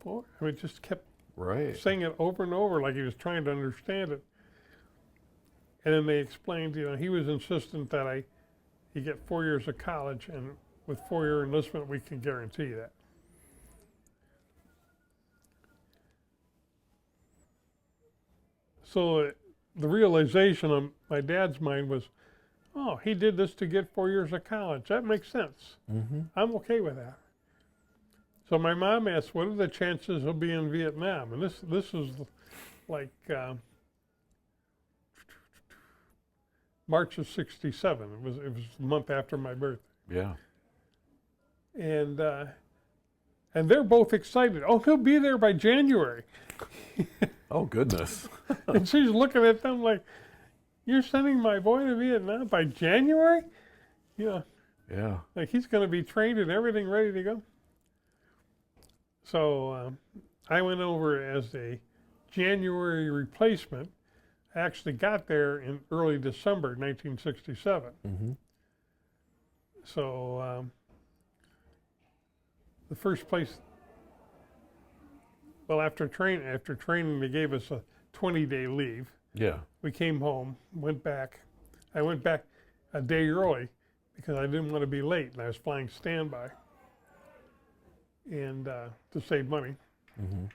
4? I mean, just kept Right. saying it over and over like he was trying to understand it. And then they explained, he was insistent that he get 4 years of college, and with 4-year enlistment, we can guarantee that. So the realization on my dad's mind was, oh, he did this to get 4 years of college. That makes sense. Mm-hmm. I'm okay with that. So my mom asked, what are the chances he'll be in Vietnam? And this is like March of '67. It was a month after my birthday. Yeah. And they're both excited. Oh, he'll be there by January. Oh, goodness. And she's looking at them like, you're sending my boy to Vietnam by January? Yeah. Yeah. Like he's going to be trained and everything ready to go. So I went over as a January replacement. I actually got there in early December 1967. Mm-hmm. So the first place, well, after training, they gave us a 20-day leave. Yeah. We came home, went back. I went back a day early because I didn't want to be late, and I was flying standby, and to save money. Mm-hmm.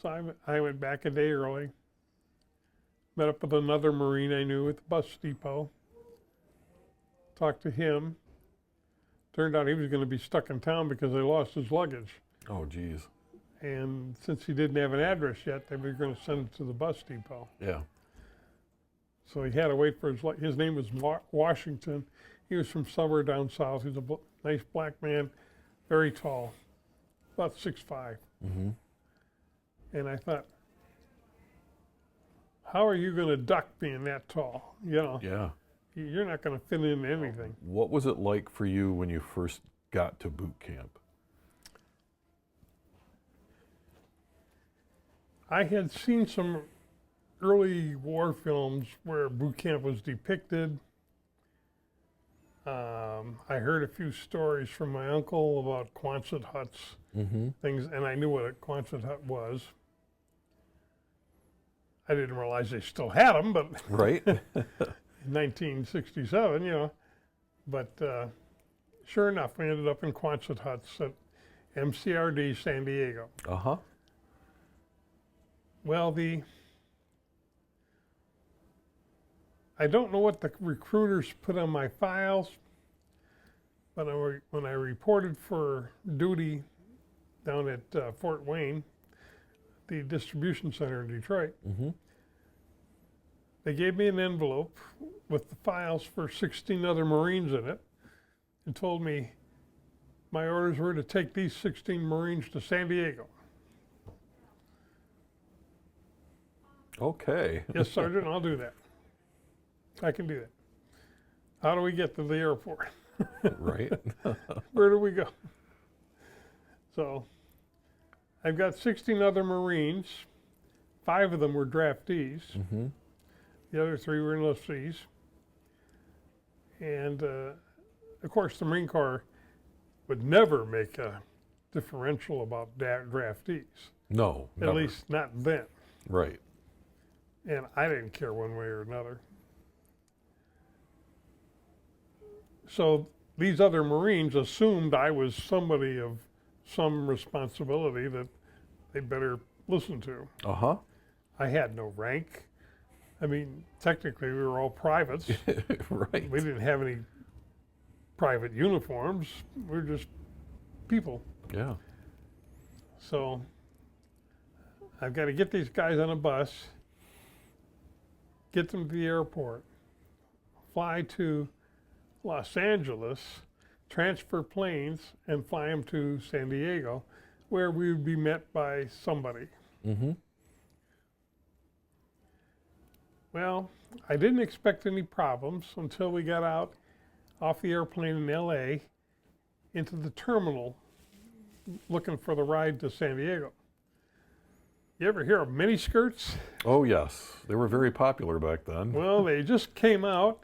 So I went back a day early, met up with another Marine I knew at the bus depot, talked to him. Turned out he was going to be stuck in town because they lost his luggage. Oh, geez. And since he didn't have an address yet, they were going to send it to the bus depot. Yeah. So he had to wait for his name was Washington. He was from somewhere down south. He's a nice black man, very tall, about 6'5". Mm-hmm. And I thought, how are you going to duck being that tall? You know, Yeah. you're not going to fit into anything. What was it like for you when you first got to boot camp? I had seen some early war films where boot camp was depicted. I heard a few stories from my uncle about Quonset huts, Mm-hmm. things, and I knew what a Quonset hut was. I didn't realize they still had them, but Right? in 1967, you know. But sure enough, we ended up in Quonset huts at MCRD San Diego. Uh-huh. Well, I don't know what the recruiters put on my files, but when I reported for duty down at Fort Wayne, the distribution center in Detroit, Mm-hmm. they gave me an envelope with the files for 16 other Marines in it and told me my orders were to take these 16 Marines to San Diego. Okay. Yes, Sergeant, I'll do that. I can do that. How do we get to the airport? Right? Where do we go? So I've got 16 other Marines. 5 of them were draftees. Mm-hmm. The other 3 were enlistees. And of course, the Marine Corps would never make a differential about draftees. No. At never. least not then. Right. And I didn't care one way or another. So these other Marines assumed I was somebody of some responsibility that they better listen to. Uh-huh. I had no rank. I mean, technically we were all privates. Right. We didn't have any private uniforms. We were just people. Yeah. So I've got to get these guys on a bus, get them to the airport, fly to Los Angeles, transfer planes, and fly them to San Diego, where we would be met by somebody. Mm-hmm. Well, I didn't expect any problems until we got out off the airplane in LA into the terminal looking for the ride to San Diego. You ever hear of miniskirts? Oh, yes. They were very popular back then. Well, they just came out,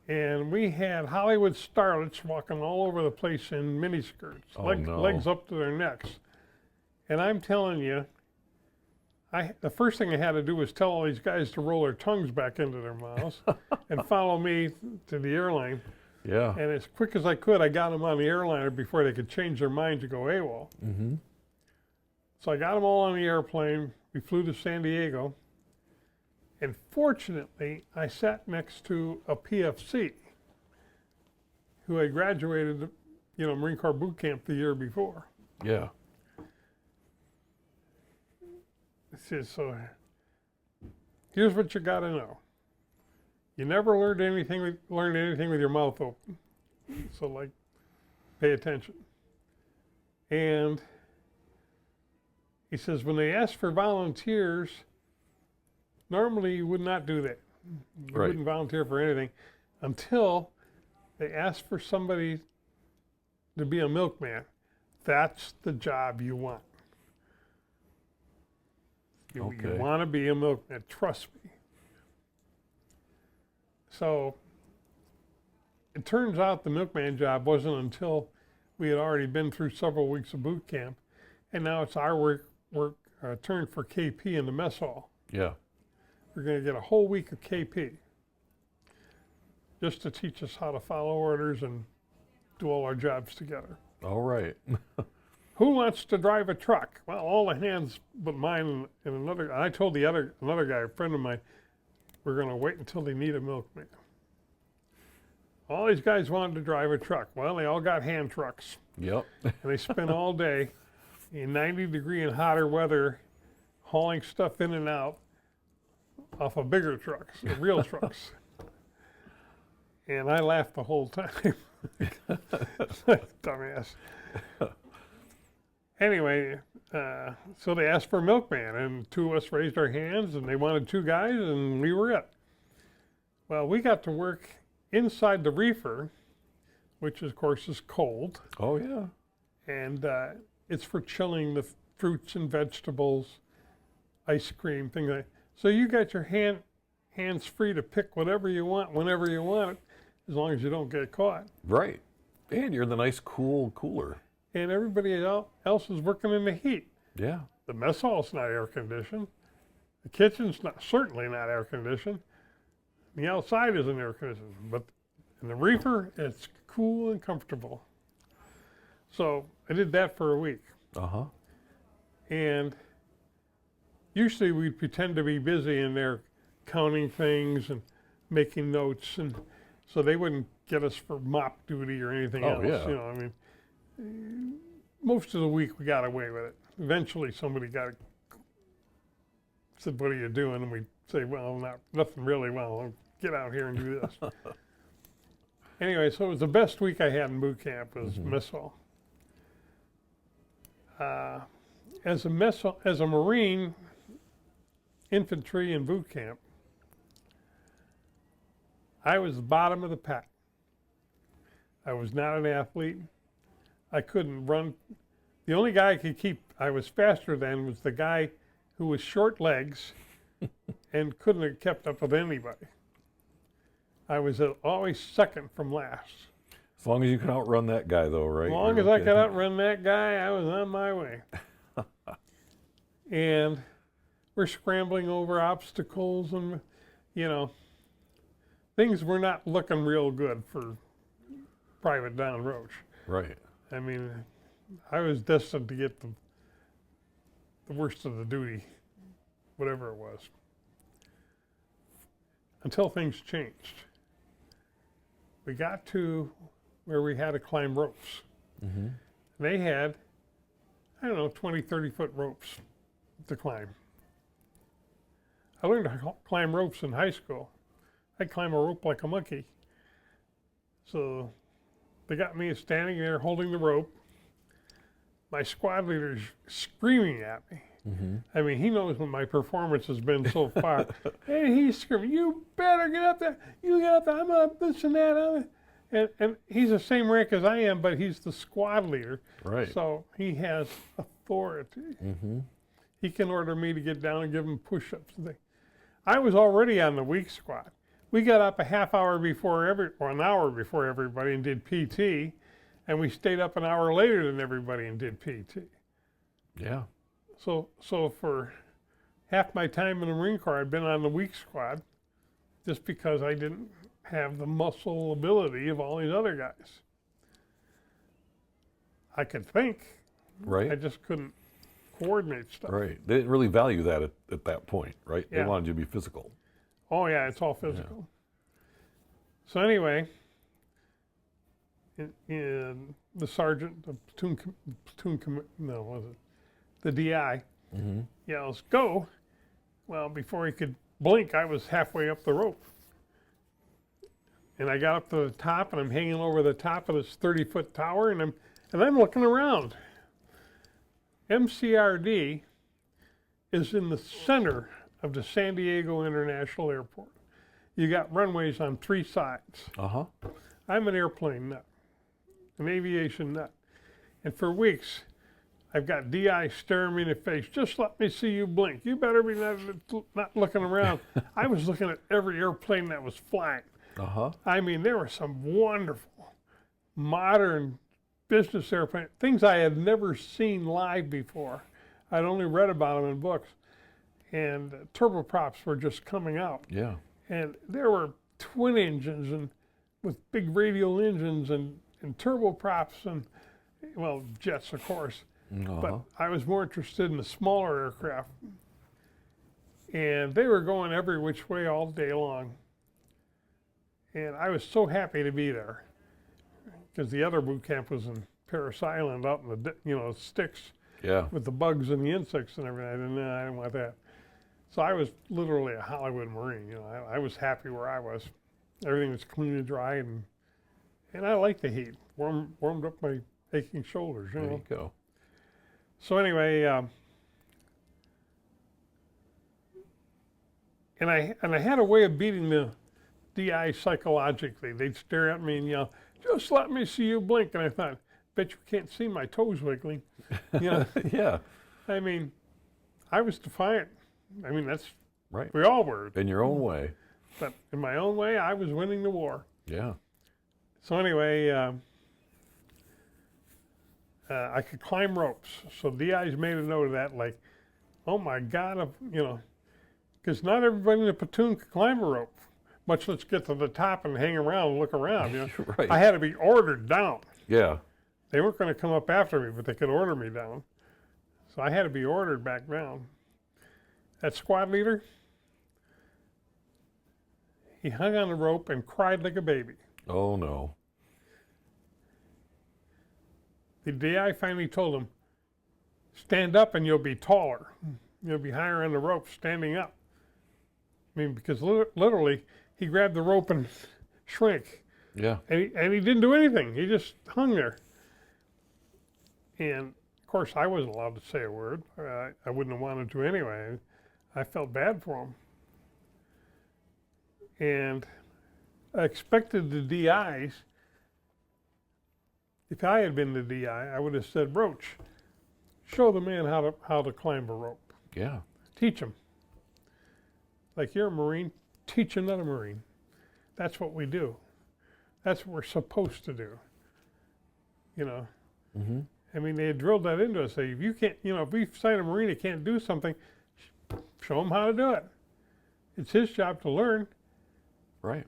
and we had Hollywood starlets walking all over the place in miniskirts, Oh, no. legs up to their necks. And I'm telling you, the first thing I had to do was tell all these guys to roll their tongues back into their mouths and follow me to the airline. Yeah. And as quick as I could, I got them on the airliner before they could change their mind to go AWOL. Mm-hmm. So I got them all on the airplane. We flew to San Diego. And fortunately, I sat next to a PFC who had graduated, Marine Corps boot camp the year before. Yeah. says, so here's what you got to know. You never learned anything with your mouth open. So like, pay attention. And he says, when they ask for volunteers, normally you would not do that. You Right. wouldn't volunteer for anything until they ask for somebody to be a milkman. That's the job you want. You Okay. want to be a milkman, trust me. So it turns out the milkman job wasn't until we had already been through several weeks of boot camp, and now it's our turn for KP in the mess hall. Yeah. We're going to get a whole week of KP just to teach us how to follow orders and do all our jobs together. All right. Who wants to drive a truck? Well, all the hands but mine and another. I told another guy, a friend of mine, we're going to wait until they need a milkman. All these guys wanted to drive a truck. Well, they all got hand trucks, Yep. and they spent all day in 90-degree and hotter weather hauling stuff in and out off of bigger trucks, real trucks. And I laughed the whole time. Dumbass. Anyway, so they asked for a milkman, and two of us raised our hands, and they wanted two guys, and we were it. Well, we got to work inside the reefer, which of course is cold, Oh, yeah. and it's for chilling the fruits and vegetables, ice cream, things like that. So you got your hands free to pick whatever you want, whenever you want it, as long as you don't get caught. Right. And you're in the nice, cool cooler. And everybody else is working in the heat. Yeah. The mess hall's not air conditioned. The kitchen's certainly not air conditioned. The outside isn't air conditioned, but in the reefer, it's cool and comfortable. So I did that for a week. Uh-huh. And usually we'd pretend to be busy in there counting things and making notes, and so they wouldn't get us for mop duty or anything Oh, else. yeah. You know, I mean, most of the week we got away with it. Eventually somebody said, what are you doing? And we'd say, well, nothing really. Well, get out here and do this. Anyway, so it was the best week I had in boot camp was mess hall. As a Marine, infantry in boot camp, I was the bottom of the pack. I was not an athlete. I couldn't run. The only guy I was faster than was the guy who was short legs and couldn't have kept up with anybody. I was always second from last. As long as you can outrun that guy, though, right? As long as I could outrun that guy, I was on my way. And we're scrambling over obstacles, and, things were not looking real good for Private Don Roach. Right. I mean, I was destined to get the worst of the duty, whatever it was, until things changed. We got to where we had to climb ropes. Mm-hmm. They had, 20, 30-foot ropes to climb. I learned to climb ropes in high school. I'd climb a rope like a monkey. So they got me standing there holding the rope. My squad leader's screaming at me. Mm-hmm. I mean, he knows what my performance has been so far. And he's screaming, you better get up there. You get up there. I'm up this and that. And he's the same rank as I am, but he's the squad leader. Right. So he has authority. Mm-hmm. He can order me to get down and give him push-ups and things. I was already on the weak squad. We got up an hour before everybody and did PT, and we stayed up an hour later than everybody and did PT. Yeah. So for half my time in the Marine Corps, I'd been on the weak squad just because I didn't have the muscle ability of all these other guys. I could think, Right. I just couldn't coordinate stuff. Right. They didn't really value that at that point, right? They Yeah. wanted you to be physical. Oh yeah, it's all physical. So anyway, the sergeant, the the DI, yells, "Go!" Well, before he could blink, I was halfway up the rope. And I got up to the top, and I'm hanging over the top of this 30-foot tower, and I'm looking around. MCRD is in the center of the San Diego International Airport. You got runways on 3 sides. I'm an airplane nut, an aviation nut. And for weeks, I've got DI staring me in the face. Just let me see you blink. You better be not looking around. I was looking at every airplane that was flying. I mean, there were some wonderful, modern business airplanes, things I had never seen live before. I'd only read about them in books. And turboprops were just coming out. Yeah. And there were twin engines and with big radial engines and turboprops and, well, jets, of course. But I was more interested in the smaller aircraft. And they were going every which way all day long. And I was so happy to be there because the other boot camp was in Paris Island out in the, sticks with the bugs and the insects and everything. I didn't want that. So I was literally a Hollywood Marine. I was happy where I was. Everything was clean and dry, and I liked the heat. Warmed up my aching shoulders. There you go. So anyway, and I had a way of beating the DI psychologically. They'd stare at me and yell, "Just let me see you blink." And I thought, bet you can't see my toes wiggling. Yeah. I mean, I was defiant. I mean, that's right. We all were. In your own way. But in my own way, I was winning the war. Yeah. So anyway, I could climb ropes. So DI's made a note of that, like, oh my God, because not everybody in the platoon could climb a rope, much less get to the top and hang around and look around. Right. I had to be ordered down. Yeah. They weren't going to come up after me, but they could order me down. So I had to be ordered back down. That squad leader, he hung on the rope and cried like a baby. Oh, no. The DI finally told him, stand up and you'll be taller. You'll be higher on the rope standing up. I mean, because literally, he grabbed the rope and shrank. Yeah. And he didn't do anything. He just hung there. And, of course, I wasn't allowed to say a word. I wouldn't have wanted to anyway. I felt bad for him. And I expected the DIs, if I had been the DI, I would have said, Roach, show the man how to climb a rope. Yeah. Teach him. Like, you're a Marine, teach another Marine. That's what we do. That's what we're supposed to do. I mean, they had drilled that into us. Say, if you can't, if we find a Marine that can't do something, show him how to do it. It's his job to learn. Right.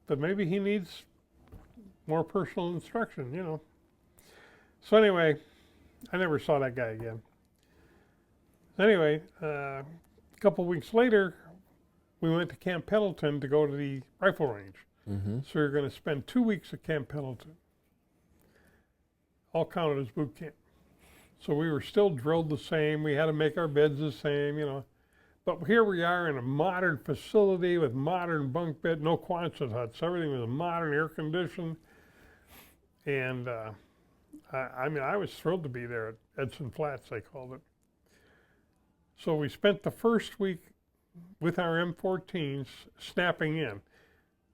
But maybe he needs more personal instruction, So anyway, I never saw that guy again. Anyway, a couple weeks later, we went to Camp Pendleton to go to the rifle range. So we were going to spend 2 weeks at Camp Pendleton. All counted as boot camp. So we were still drilled the same. We had to make our beds the same, But here we are in a modern facility with modern bunk bed, no Quonset huts. Everything was modern, air conditioned. And I was thrilled to be there at Edson Flats, they called it. So we spent the first week with our M14s snapping in.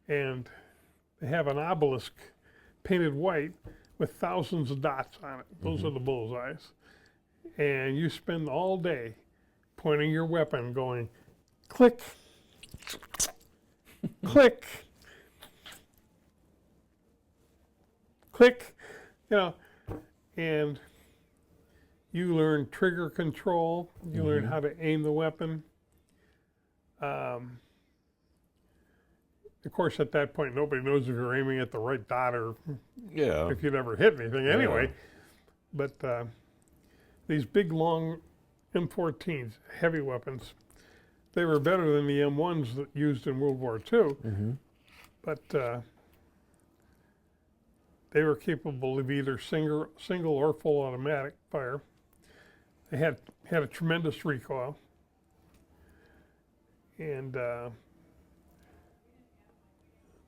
And they have an obelisk painted white with thousands of dots on it. Those are the bullseyes. And you spend all day pointing your weapon going, click, click, click, and you learn trigger control, you learn how to aim the weapon. Of course, at that point, nobody knows if you're aiming at the right dot or if you'd ever hit anything anyway. But these big, long M14s, heavy weapons, they were better than the M1s that used in World War II. But they were capable of either single or full automatic fire. They had a tremendous recoil. And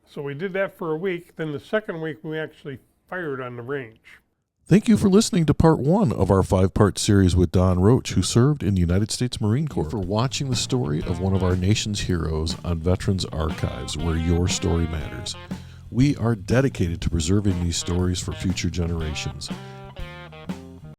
so we did that for a week. Then the second week, we actually fired on the range. Thank you for listening to part 1 of our 5-part series with Don Roach, who served in the United States Marine Corps. For watching the story of one of our nation's heroes on Veterans Archives, where your story matters. We are dedicated to preserving these stories for future generations.